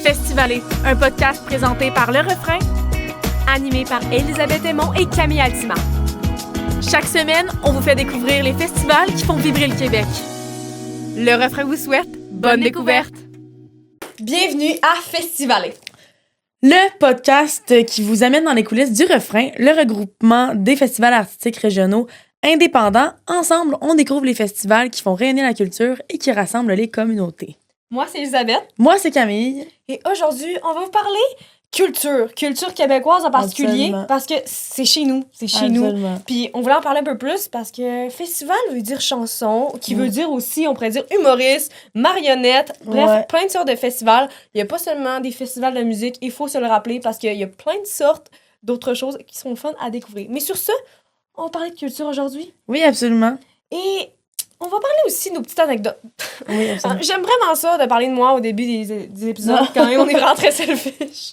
Festivalé, un podcast présenté par Le Refrain, animé par Elisabeth Aymon et Camille Altima. Chaque semaine, on vous fait découvrir les festivals qui font vibrer le Québec. Le Refrain vous souhaite bonne découverte! Bienvenue à Festivalé. Le podcast qui vous amène dans les coulisses du Refrain, le regroupement des festivals artistiques régionaux indépendants. Ensemble, on découvre les festivals qui font rayonner la culture et qui rassemblent les communautés. Moi, c'est Elisabeth. Moi, c'est Camille. Et aujourd'hui, on va vous parler culture québécoise en particulier, Absolument. parce que c'est chez nous, Absolument. Puis on voulait en parler un peu plus parce que festival veut dire chanson, qui veut dire aussi, on pourrait dire humoriste, marionnette, bref, Ouais. plein de sortes de festivals. Il n'y a pas seulement des festivals de musique, il faut se le rappeler parce qu'il y a plein de sortes d'autres choses qui sont fun à découvrir. Mais sur ce, on va parler de culture aujourd'hui. Oui, absolument. Et on va parler aussi de nos petites anecdotes. Oui, absolument. J'aime vraiment ça de parler de moi au début des épisodes, quand même, on est vraiment très selfish.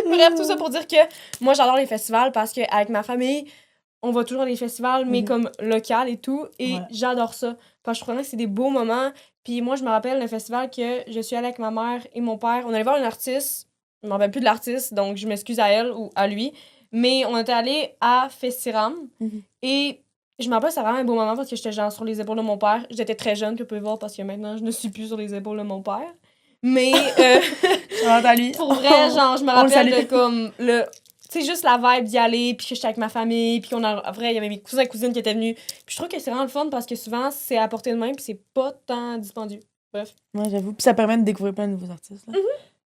Bref, tout ça pour dire que moi, j'adore les festivals parce qu'avec ma famille, on va toujours à des festivals, mais comme local et tout, et j'adore ça. Parce que je trouve que c'est des beaux moments. Puis moi, je me rappelle le festival que je suis allée avec ma mère et mon père. On allait voir une artiste, je me rappelle plus de l'artiste, donc je m'excuse à elle ou à lui, mais on était allé à Festiram, et je me rappelle, c'était vraiment un beau moment parce que j'étais genre sur les épaules de mon père. J'étais très jeune, que vous pouvez voir, parce que maintenant, je ne suis plus sur les épaules de mon père. Mais, À lui. pour vrai, genre, je me On le rappelle salue. de comme le... Tu sais, juste la vibe d'y aller, puis que j'étais avec ma famille, puis après, il y avait mes cousins et cousines qui étaient venus. Puis je trouve que c'est vraiment le fun parce que souvent, c'est à portée de main, puis c'est pas tant dispendieux. Bref. Ouais, j'avoue. Puis ça permet de découvrir plein de nouveaux artistes.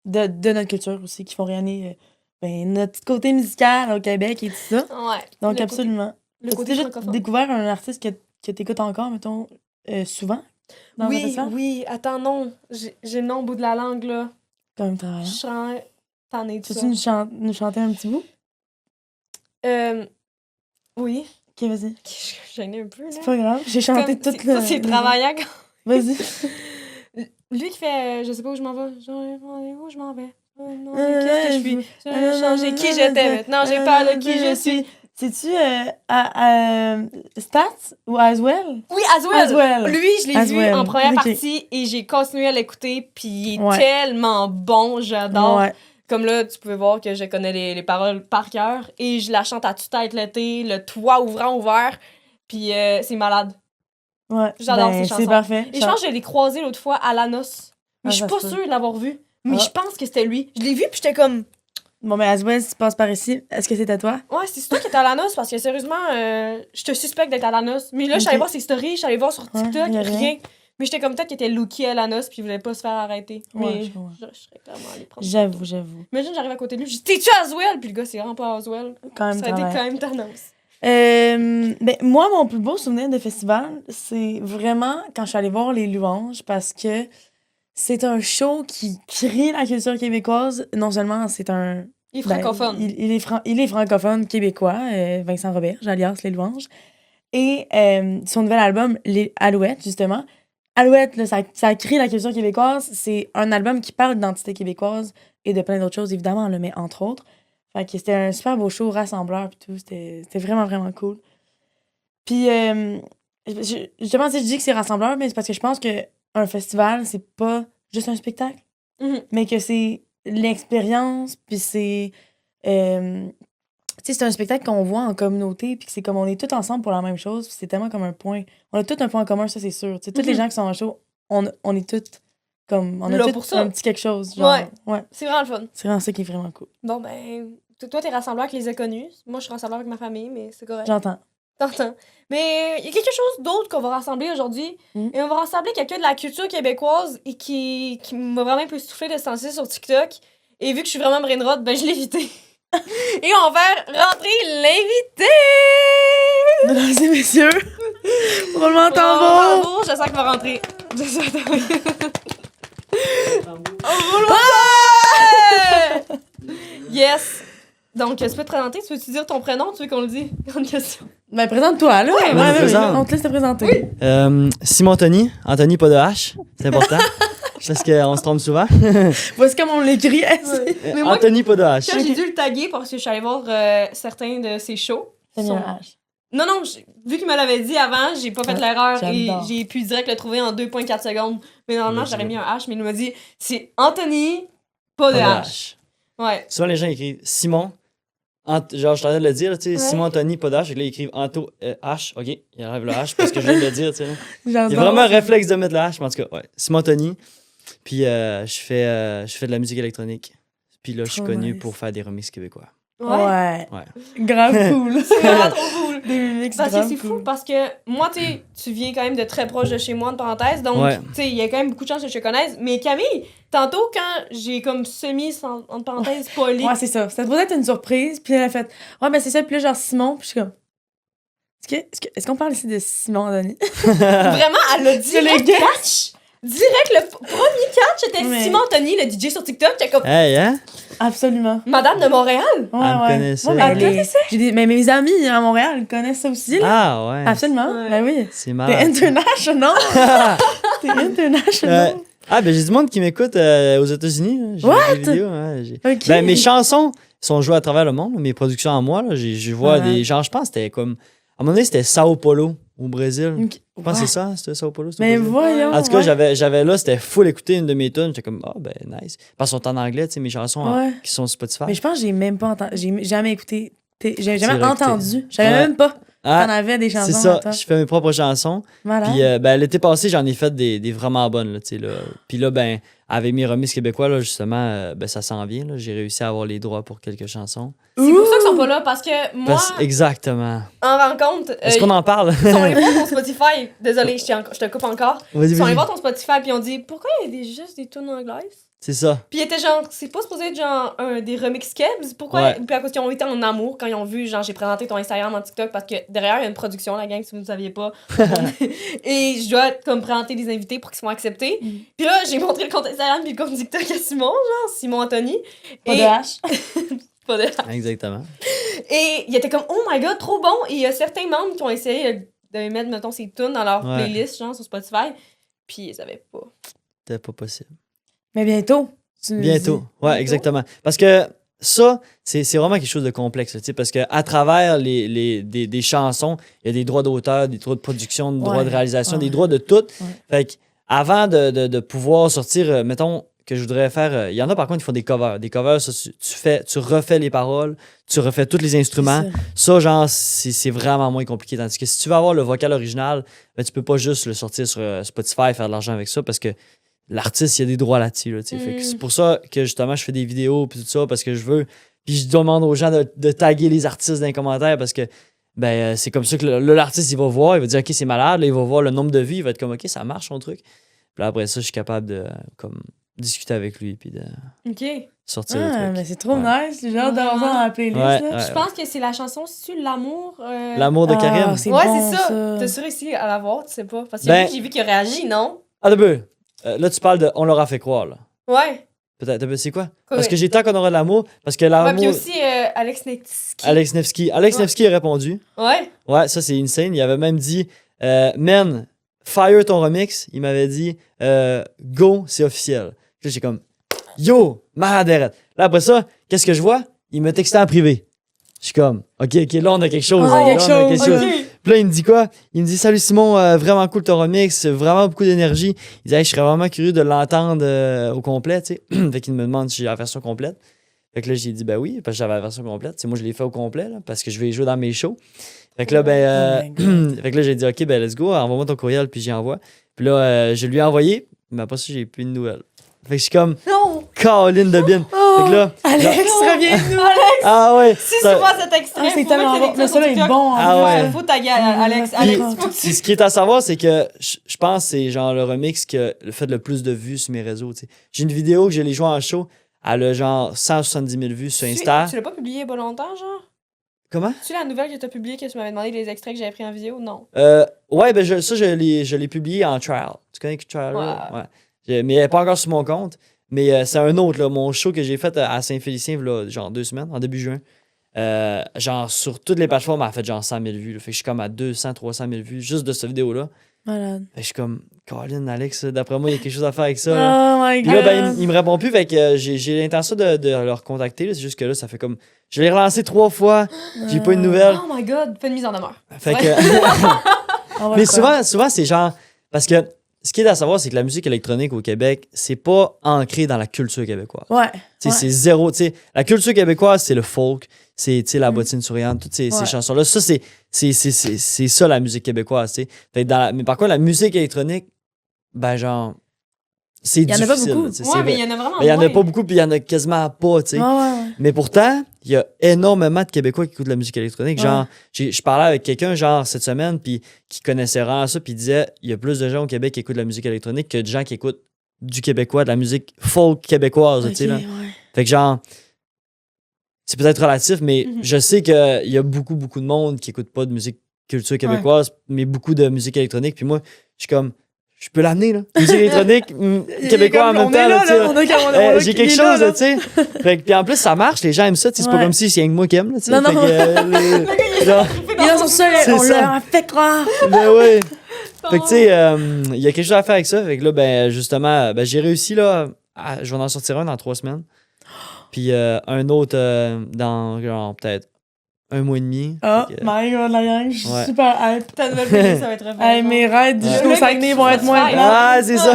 Là. De notre culture aussi, qui font rayonner notre petit côté musical au Québec et tout ça. Ouais. Donc, Le absolument. Le As-tu côté déjà francophone. découvert un artiste que t'écoutes encore, mettons, souvent? Dans un Oui, festival? oui. Attends, non. J'ai le nom au bout de la langue, là. Quand même Je travaillant. suis T'en es tout Tu ça. veux nous chanter un petit bout? Oui. Ok, vas-y. Je suis gênée un peu, là. C'est pas grave. J'ai chanté Comme, toute ça, c'est travaillant. Vas-y. Lui qui fait je sais pas où je m'en vais. Où je m'en vais. Non, Euh, qu'est-ce que je suis? J'ai changé qui j'étais. Maintenant, j'ai peur de qui je suis. C'est-tu Stats ou Aswell? Oui, Aswell. Aswell. Lui, je l'ai vu Aswell. en première Ok. partie et j'ai continué à l'écouter. Puis il est Ouais. tellement bon. J'adore. Ouais. Comme là, tu pouvais voir que je connais les paroles par cœur. Et je la chante à tue-tête l'été, le toit ouvert. Puis c'est malade. Ouais. J'adore Ben, ces chansons. c'est parfait. Et je pense que je l'ai croisé l'autre fois à la noce. Mais Ah, je suis ça pas se peut. sûre de l'avoir vu. Mais Ah. je pense que c'était lui. Je l'ai vu, puis j'étais comme... Bon, mais Aswell, si tu passes par ici, est-ce que c'est à toi? Ouais, c'est toi qui étais à la noce, parce que sérieusement, je te suspecte d'être à la noce. Mais là, je suis allée Ok. voir ses stories, je suis allée voir sur Ouais, TikTok, y a rien. rien. Mais j'étais comme peut-être qu'il était looké à la noce, puis il voulait pas se faire arrêter. Ouais, Mais je comprends. je serais clairement allée prendre... J'avoue. Imagine, j'arrive à côté de lui, je dis « T'es-tu Aswell? » Puis le gars, c'est vraiment pas Aswell. Quand même Ça a été travaillant. quand même Thanos. Ben, moi, mon plus beau souvenir de festival, c'est vraiment quand je suis allée voir Les Louanges, parce que c'est un show qui crie la culture québécoise. Non seulement c'est un... Il est ben, francophone. il est francophone québécois, Vincent Robert, alias Les Louanges. Et son nouvel album, Les Alouettes, justement. Alouettes, là, ça crie la culture québécoise. C'est un album qui parle d'identité québécoise et de plein d'autres choses, évidemment, là, mais entre autres. Fait que c'était un super beau show, rassembleur, puis tout. C'était vraiment, vraiment cool. Puis, justement, si je dis que c'est rassembleur, mais c'est parce que je pense qu'un festival, c'est pas juste un spectacle, mais que c'est l'expérience, puis c'est... tu sais, c'est un spectacle qu'on voit en communauté, puis que c'est comme on est tous ensemble pour la même chose, puis c'est tellement comme un point... On a tous un point en commun, ça, c'est sûr. Tu sais, tous les gens qui sont en show, on est tous comme... On a Là tous pour ça. un petit quelque chose, genre... Ouais. C'est vraiment le fun. C'est vraiment ça qui est vraiment cool. Bon, ben, toi, t'es rassembleur avec les inconnus. Moi, je suis rassembleur avec ma famille, mais c'est correct. J'entends. T'entends. Mais il y a quelque chose d'autre qu'on va rassembler aujourd'hui. Mm. Et on va rassembler quelqu'un de la culture québécoise et qui m'a vraiment un peu soufflé de ce temps-ci sur TikTok. Et vu que je suis vraiment brainrot, ben je l'ai évité. Et on va faire rentrer l'invité! Mesdames et messieurs, roulement de tambour! Tambour, je sens qu'il va rentrer. Je sens qu'il va rentrer. Yes! Donc, tu peux te présenter? Tu veux-tu dire ton prénom? Tu veux qu'on le dise? Grande question. Ben, présente-toi, là. Ouais, Ouais, je me présente. on te laisse te présenter. Simon Anthony, pas de H, c'est important. Parce qu'on se trompe souvent. Voici comme on l'écrit. Mais moi, Anthony, pas de H. quand j'ai dû le taguer parce que je suis allée voir certains de ses shows. C'est son- un H. Non, vu qu'il me l'avait dit avant, j'ai pas fait l'erreur et j'adore. j'ai pu direct le trouver en 2,4 secondes. Mais normalement, Ouais, j'aurais c'est mis un H, mais il m'a dit c'est Anthony Pas de Pas de H. H. Ouais. Souvent, les gens écrivent Simon. Genre, je t'en train de le dire, tu sais, Ouais. Simon Anthony, pas d'H. Et là, ils écrivent Anto H. OK, il enlève le H parce que je viens de le dire, tu sais. là. Il y a J'adore. vraiment un réflexe de mettre le H, mais en tout cas, ouais. Simon Anthony. Puis, je fais de la musique électronique. Puis là, je suis Trop connu nice. pour faire des remixes québécois. Ouais. Ouais. Grave cool. C'est vraiment trop cool. Des remixes Parce que grave c'est cool. fou, parce que moi, tu viens quand même de très proche de chez moi, entre parenthèses, donc, Ouais. tu sais, il y a quand même beaucoup de chances que je te connaisse. Mais Camille, tantôt, quand j'ai comme entre parenthèses, spoilé, Ouais, c'est ça. C'était supposé être une surprise, puis elle a fait ouais, ben c'est ça, puis là, genre Simon, puis je suis comme est-ce qu'on parle ici de Simon Anthony? vraiment, elle a C'est direct le catch. Direct, le premier catch, c'était Mais- Simon Anthony, le DJ sur TikTok. J'étais comme, Hey, hein? Absolument. Madame de Montréal. Ouais, Elle me ouais. connaissait. Ouais, Elle mais mes amis à Montréal ils connaissent ça aussi, là. Ah, ouais. Absolument. Ouais. Ben oui. C'est T'es malade. international. T'es international. Ah, ben j'ai du monde qui m'écoute aux États-Unis. Là. J'ai What? des vidéos. Ouais, Ok. Ben, mes chansons sont jouées à travers le monde. Mes productions en moi, là, je vois Ouais. des. Genre, je pense que c'était comme. À un moment donné, c'était Sao Paulo au Brésil. Ok. Je pense que c'est ça, c'était Sao Paulo. c'était au Mais Brésil. voyons. En tout cas, ouais. j'avais là, c'était full écouter une de mes tunes. J'étais comme, ah, ben, nice. Parce qu'elles sont en anglais, tu sais, mes chansons Ouais. qui sont sur Spotify. Mais je pense que j'ai même pas entendu. J'ai jamais écouté. J'ai jamais vrai que entendu. Je savais Ouais. même pas que Ah, t'en avais des chansons. c'est ça. à toi. Je fais mes propres chansons. Malade. Puis ben, l'été passé, j'en ai fait des vraiment bonnes. Là, tu sais, là. Puis là, ben, avec mes remises québécois, là, justement, ben, ça s'en vient. Là. J'ai réussi à avoir les droits pour quelques chansons. C'est pour ça qu'ils sont pas là, parce que moi, Exactement. en rencontre, Est-ce qu'on en parle? ils sont allés voir ton Spotify. Désolée, je te coupe encore. Vas-y, Ils sont allés vas-y. voir ton Spotify, puis ils ont dit, pourquoi il y a juste des tunes anglaises? C'est ça. Puis ils étaient genre, c'est pas supposé être genre des remix kebs. Pourquoi? Ouais. Puis à cause qu'ils ont été en amour quand ils ont vu, genre, j'ai présenté ton Instagram en TikTok parce que derrière, il y a une production, la gang, si vous ne saviez pas. Et je dois comme présenter des invités pour qu'ils soient acceptés. Mm. Puis là, j'ai montré le compte Instagram puis le compte TikTok à Simon, genre, Simon Anthony. Pas Et, de H. pas de... Exactement. Et il était comme, oh my god, trop bon. Et il y a certains membres qui ont essayé de mettre, mettons, ces tunes dans leur Ouais. playlist, genre, sur Spotify. Puis ils savaient pas. C'était pas possible. Mais bientôt. Tu nous Bientôt. dis. Ouais, Bientôt? exactement. Parce que ça, c'est vraiment quelque chose de complexe. Tu sais, parce qu'à travers des chansons, il y a des droits d'auteur, des droits de production, des droits Ouais. de réalisation, Ouais. des droits de tout. Ouais. Fait que avant de pouvoir sortir, mettons que je voudrais faire. Il y en a par contre qui font des covers. Des covers, ça, tu refais les paroles, tu refais tous les instruments. C'est Ça, genre, c'est vraiment moins compliqué. Tandis que si tu veux avoir le vocal original, ben, tu peux pas juste le sortir sur Spotify et faire de l'argent avec ça parce que l'artiste, il y a des droits là-dessus. Là, tu sais. Fait que c'est pour ça que justement, je fais des vidéos puis tout ça parce que je veux. Puis je demande aux gens de taguer les artistes dans les commentaires parce que ben, c'est comme ça que l'artiste, il va voir, il va dire, OK, c'est malade. Là, il va voir le nombre de vues, il va être comme, OK, ça marche son truc. Puis là, après ça, je suis capable de comme, discuter avec lui puis de OK. sortir le Ah, truc. mais c'est trop Ouais. nice. J'ai hâte d'avoir ça dans la playlist. Ouais, là. ouais. Je pense que c'est la chanson, c'est L'amour. L'amour de Ah, Karim. c'est Ouais, bon, c'est ça. T'as-tu réussi à la voir, tu sais pas? Parce que Ben- j'ai vu qu'il a réagi, non? Ah, d'abord, là, tu parles de On l'aura fait croire. Là. Ouais. Peut-être, c'est quoi? Quoi, Parce ouais. que j'ai tant qu'on aura de l'amour. Parce que Ouais, l'amour. puis aussi Alex Nevsky. Alex Nevsky. Alex Ouais. Nevsky a répondu. Ouais. Ouais, ça, c'est insane. Il avait même dit Man, fire ton remix. Il m'avait dit Go, c'est officiel. Là, j'ai comme Yo, malade arrête. Là, après ça, qu'est-ce que je vois? Il me textait en privé. Je suis comme OK, là, on a quelque chose. Ah, Là, quelque on a chose, quelque chose. Ok. Puis là, il me dit quoi? Il me dit Salut Simon, vraiment cool ton remix, vraiment beaucoup d'énergie. Il dit Hey, je serais vraiment curieux de l'entendre au complet, tu sais. Fait qu'il me demande si j'ai la version complète. Fait que là, j'ai dit Ben oui, parce que j'avais la version complète. Moi, je l'ai fait au complet, là, parce que je vais y jouer dans mes shows. Fait que là, Oh my fait que là, j'ai dit OK, ben let's go, envoie-moi ton courriel, puis j'y envoie. Puis là, je lui ai envoyé, mais après ça, j'ai plus de nouvelles. Fait que je suis comme Non! Caroline de Bin. Oh, Fait que là, Alex, reviens-nous. ah ouais. Si ça- tu vois cet extrait, Ah, c'est faut tellement mettre bon. cet Mais extrait ça, sur il est TikTok. bon. Ah ouais. Faut taguer Alex. Puis- Alex, Puis, ce qui est à savoir, c'est que je pense que c'est genre le remix qui a fait le plus de vues sur mes réseaux. Tu sais. J'ai une vidéo que je l'ai jouée en show, elle a genre 170 000 vues sur Insta. Tu l'as pas publié il y a pas longtemps, genre? Comment? Tu la nouvelle que t'as publiée, que tu m'avais demandé les extraits que j'avais pris en vidéo? Non. Ouais, ben je l'ai publié en trial. Tu connais trial? là? Ouais. Ouais. Mais elle n'est pas encore sur mon compte. Mais c'est un autre, là, mon show que j'ai fait à Saint-Félicien, là, genre 2 semaines, en début juin. Genre sur toutes les plateformes, elle a fait genre 100 000 vues. Là. Fait que je suis comme à 200, 300 000 vues juste de cette vidéo-là. Malade. Fait que je suis comme, Colin, Alex, d'après moi, il y a quelque chose à faire avec ça. là. Oh my Puis là, god. ben, il me répond plus, fait que j'ai l'intention de le recontacter. là. C'est juste que là, ça fait comme. Je l'ai relancé 3 fois, j'ai pas eu de nouvelles. Oh my god, fais une mise en demeure. Fait Ouais. que. On va Mais le faire. souvent c'est genre. Parce que ce qui est à savoir, c'est que la musique électronique au Québec, c'est pas ancré dans la culture québécoise. Ouais. Tu sais, c'est zéro. Tu sais, la culture québécoise, c'est le folk, c'est la Mm. bottine souriante, toutes ces Ouais. chansons-là. Ça, c'est ça la musique québécoise. Tu sais. Fait que mais par contre, la musique électronique, ben genre, c'est Il y en a pas difficile. beaucoup. là, tu sais, Ouais, c'est mais vrai. il y en a vraiment Ben, il y en a moins. pas beaucoup, puis il y en a quasiment pas, tu sais. Ouais, ouais. Mais pourtant, il y a énormément de Québécois qui écoutent la musique électronique. Ouais. Genre, je parlais avec quelqu'un, genre, cette semaine, puis qui connaissait vraiment ça, puis il disait il y a plus de gens au Québec qui écoutent la musique électronique que de gens qui écoutent du québécois, de la musique folk québécoise, tu sais, là. Ok, ouais. Fait que, genre, c'est peut-être relatif, mais Mhm. je sais qu'il y a beaucoup, beaucoup de monde qui écoute pas de musique culture québécoise, mais beaucoup de musique électronique. Puis moi, je suis comme, je peux l'amener, là. Musique électronique, québécois en même temps, là, tu sais, là. J'ai quelque chose, tu sais. Fait que, puis en plus, ça marche, les gens aiment ça, tu sais. C'est pas Ouais. comme si c'est rien que moi qui aime, là, tu sais. Non, non. Fait que, genre, Ils en sont seuls, C'est on ça. leur a fait croire. ben ouais. Fait que, tu sais, il y a quelque chose à faire avec ça. Fait que là, ben, justement, ben, j'ai réussi, là. Je vais en sortir un dans 3 semaines. Puis un autre dans, genre, peut-être 1 mois et demi. Oh Fait que, my god, la gang, je suis Ouais. super hype. Ta nouvelle playlist, ça va être très Hey, mes raids Ouais. jusqu'au Le Saguenay mec vont qui être moins se plats. Ah, c'est ça.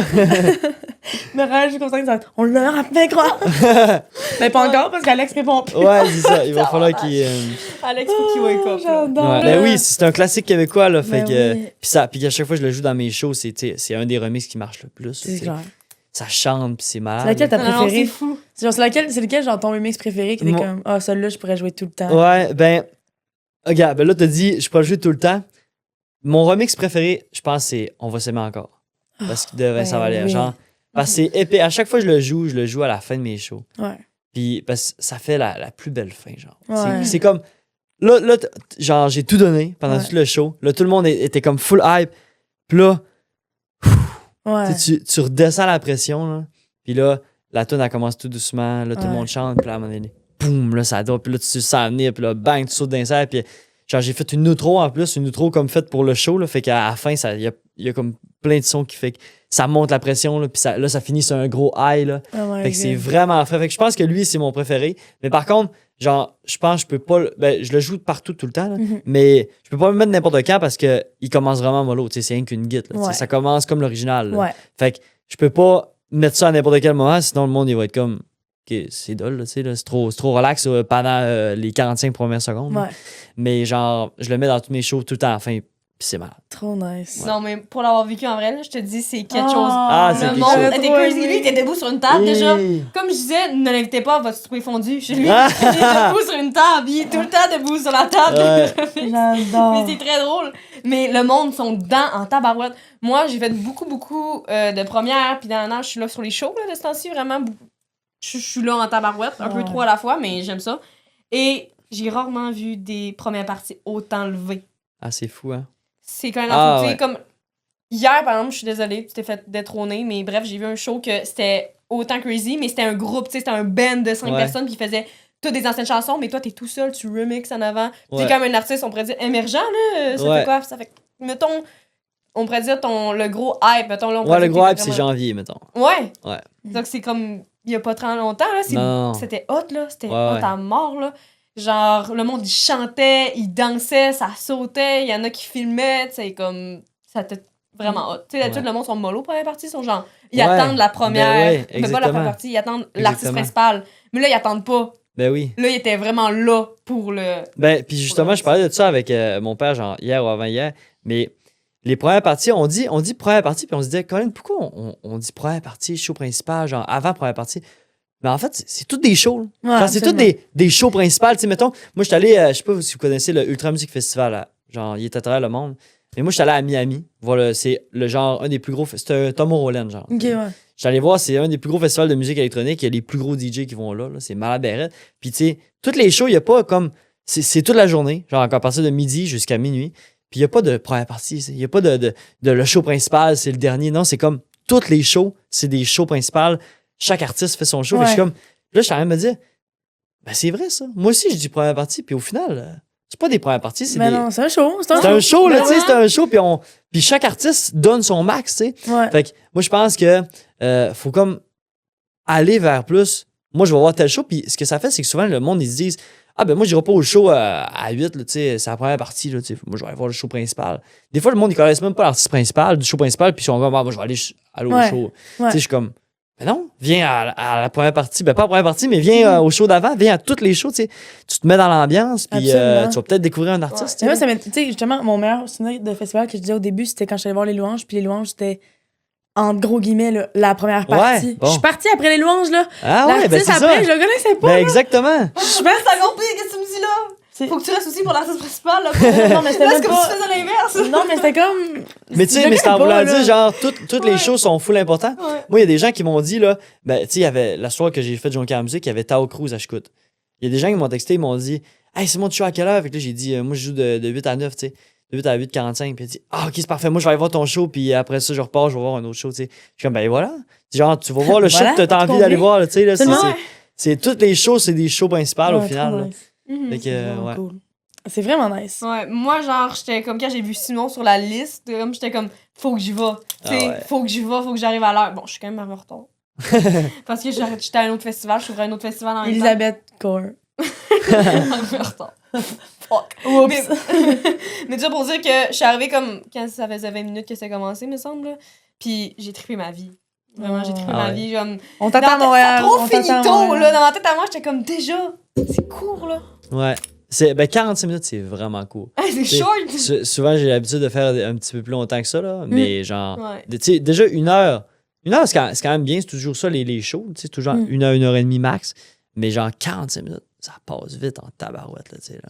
Mes raids jusqu'au Saguenay, ça va être, on leur a fait croire. Mais pas encore, parce qu'Alex répond plus. Ouais, c'est ça. Il va falloir qu'il. Alex, faut qu'il wake up. là. J'adore. Ouais. Ben oui, c'est un classique québécois, là. Fait Ben que. oui. Puis à chaque fois que je le joue dans mes shows, c'est, tu sais, c'est un des remixes qui marche le plus. C'est tu sais. clair. Ça chante, puis c'est malade. C'est laquelle t'as Non, non, préféré? c'est fou. C'est lequel, genre, ton remix préféré qui était Moi- comme, ah, celui-là, je pourrais jouer tout le temps. Ouais, ben. Regarde, ben là, t'as dit, je peux le jouer tout le temps. Mon remix préféré, je pense, c'est On va s'aimer encore. Parce que de Vincent ben Valère. oui. Genre, parce que c'est épais. À chaque fois que je le joue à la fin de mes shows. Ouais. Puis, parce que ça fait la plus belle fin, genre. Ouais. C'est comme. Là, genre, j'ai tout donné pendant Ouais. tout le show. Là, tout le monde était comme full hype. Puis là, Ouais. tu redescends la pression, là. Puis là, la tune elle commence tout doucement. Là, tout le Ouais. monde chante. Puis là, à un moment donné, boum, là, ça drop. Puis là, tu te sens venir. Puis là, bang, tu sautes d'un cerf. Puis genre, j'ai fait une outro en plus. Une outro comme faite pour le show, là. Fait qu'à la fin, il y a comme plein de sons qui fait que ça monte la pression, là. Puis ça finit sur un gros high, là. Oh my Fait que c'est God. vraiment frais. Fait que je pense que lui, c'est mon préféré. Mais par contre, genre, je pense que je peux pas. Ben, je le joue partout tout le temps, là. Mhm. Mais je peux pas le mettre n'importe quand parce que il commence vraiment mollo. Tu sais, c'est rien qu'une guitare. Là. Tu sais, Ouais. ça commence comme l'original. là. Ouais. Fait que je peux pas mettre ça à n'importe quel moment, sinon le monde il va être comme. Ok, c'est dole, là, tu sais, là, c'est trop relax pendant les 45 premières secondes. là. Ouais. Mais genre, je le mets dans tous mes shows tout le temps à la fin, puis c'est malade. Trop nice. Non, mais pour l'avoir vécu en vrai, là, je te dis, c'est quelque Oh, chose. Ah, c'est Le quelque monde chose. était crazy. Lui, il était debout sur une table déjà. Hey. Comme je disais, ne l'invitez pas à votre souper fondu. Chez lui, Ah. il est debout sur une table. Il est tout le temps debout sur la table. Ouais. J'adore. Mais c'est très drôle. Mais le monde sont dedans en tabarouette. Moi, j'ai fait beaucoup de premières. Puis dernièrement, je suis là sur les shows là, de ce temps-ci. Vraiment, je suis là en tabarouette. Un peu Ouais. trop à la fois, mais j'aime ça. Et j'ai rarement vu des premières parties autant levées. Ah, c'est fou, hein. C'est quand même Ah, tu sais, ouais. comme hier par exemple, je suis désolée, tu t'es fait détrôner, mais bref, j'ai vu un show que c'était autant crazy, mais c'était un groupe, tu sais, c'était un band de 5 Ouais. personnes qui faisait toutes des anciennes chansons, mais toi t'es tout seul, tu remixes en avant. Ouais. T'es comme un artiste, on pourrait dire émergent là, ça Ouais. fait quoi? Ça fait mettons on pourrait dire le gros hype, mettons là on Ouais, pourrait le dire gros que hype, c'est vraiment- janvier, mettons. Ouais. Ouais. Donc c'est comme il y a pas très longtemps là, Non. c'était hot là, c'était Ouais, hot ouais. à mort là. Genre le monde il chantait, il dansait, ça sautait, il y en a qui filmaient, tu sais comme ça était vraiment hot. Tu sais d'habitude Ouais. le monde sont mollo première partie, ils sont genre ils Ouais. attendent la première, Ben ouais, mais pas la exactement. première partie, ils attendent l'artiste Exactement. principal. Mais là ils attendent pas. Ben oui. Là, il était vraiment là pour le Ben, puis justement, je parlais de ça avec mon père, genre hier ou avant-hier, mais les premières parties, on dit première partie, puis on se disait, Colin, pourquoi on dit première partie, show principal, genre avant première partie? Mais en fait, c'est toutes des shows. là. Ouais, Genre, c'est toutes absolument. des shows principales. Tu sais, mettons, moi, je suis allé, je sais pas si vous connaissez le Ultra Music Festival, là. Genre, il est à travers le monde. Mais moi, je suis allé à Miami. Voilà, c'est le genre, un des plus gros. C'est un Tomorrowland, genre. Ok, ouais. Je suis allé voir, c'est un des plus gros festivals de musique électronique. Il y a les plus gros DJ qui vont là. C'est malade bérette. Puis, tu sais, toutes les shows, il n'y a pas comme. C'est toute la journée, genre à partir de midi jusqu'à minuit. Puis, il n'y a pas de première partie. Il n'y a pas de le show principal, c'est le dernier. Non, c'est comme toutes les shows, c'est des shows principales. Chaque artiste fait son show. Fait que je suis Ouais. comme. Là, je suis en train de me dire, ben, c'est vrai ça. Moi aussi, je dis première partie. Puis, au final, c'est pas des premières parties, c'est Mais des. non, c'est un show. C'est C'est un show, là, Ben tu sais, ouais. c'est un show, puis chaque artiste donne son max, tu sais. Ouais. Fait que moi, je pense que faut comme aller vers plus. Moi, je vais voir tel show, puis ce que ça fait, c'est que souvent, le monde, ils se disent Ah, ben moi, j'irai pas au show à 8, là, tu sais, c'est la première partie, là, tu sais. Moi, je vais aller voir le show principal. Des fois, le monde, ils connaissent même pas l'artiste principal, du show principal, puis ils sont comme, ah, moi, je vais aller au show. Tu sais, je suis comme, mais non, viens à la première partie. Ben, pas à la première partie, mais viens au show d'avant, viens à toutes les shows, tu sais. Tu te mets dans l'ambiance, puis tu vas peut-être découvrir un artiste. Moi, tu sais, justement, mon meilleur souvenir de festival que je disais au début, c'était quand je suis allée voir les louanges, puis les louanges, c'était en gros guillemets, là, la première partie. Bon. Je suis partie après les louanges, là. Ah ouais, ben c'est après, ça. je le connaissais pas. Ben là. exactement. Je suis partie à compris, qu'est-ce que tu me dis là? Faut que tu restes aussi pour l'artiste principal, là. Non, mais c'était Là, même c'est comme si pas... tu faisais l'inverse. Non, mais c'était comme... Mais tu sais, Je mais c'est en connais voulant pas, dire, là. genre, toutes les shows sont full importants. Ouais. Moi, il y a des gens qui m'ont dit, là, ben, tu sais, il y avait la soirée que j'ai fait de Jonquière Musique, il y avait Tao Cruz à Chicoute. Il y a des gens qui m'ont texté, ils m'ont dit, hey, c'est mon show à quelle heure? Fait que là, j'ai dit, moi, je joue de 8 à 9, tu sais. De 8 à 8h45. Puis il a dit, ah, ok, c'est parfait. Moi, je vais aller voir ton show. Puis après ça, je repars, je vais voir un autre show, tu sais. Je suis comme, ben voilà. Genre, tu vas voir le show Voilà, que t'as envie compris. d'aller voir, tu sais. Là, Absolument. c'est toutes les shows, c'est des shows principales au Ouais, final. trop là. nice. Fait que, C'est vraiment ouais. cool. C'est vraiment nice. Ouais, moi, genre, j'étais comme quand j'ai vu Simon sur la liste, comme j'étais comme, faut que j'y vais. Tu sais, Ah ouais. faut que j'y vais, faut que j'arrive à l'heure. Bon, je suis quand même en retard. Parce que j'étais à un autre festival, je suis à un autre festival en même temps. Elisabeth Core. En retard. Fuck. Mais, mais déjà pour dire que je suis arrivée comme quand ça faisait 20 minutes que ça a commencé, me semble. Là. Puis j'ai trippé ma vie. Vraiment, j'ai trippé Ah ma ouais. vie. Comme, On t'attend à dans Montréal. c'est trop on finito, t'attend à Montréal. là. Dans ma tête à moi, j'étais comme déjà, c'est court, là. Ouais. Ben 45 minutes, c'est vraiment cool. C'est T'sais, short. Souvent, j'ai l'habitude de faire un petit peu plus longtemps que ça, là. Mais genre, Ouais. tu sais, déjà 1 heure. 1 heure, c'est quand même bien. C'est toujours ça, les shows. Tu sais, toujours 1 heure, 1h30 max. Mais genre, 45 minutes, ça passe vite en tabarouette, là, tu sais, là.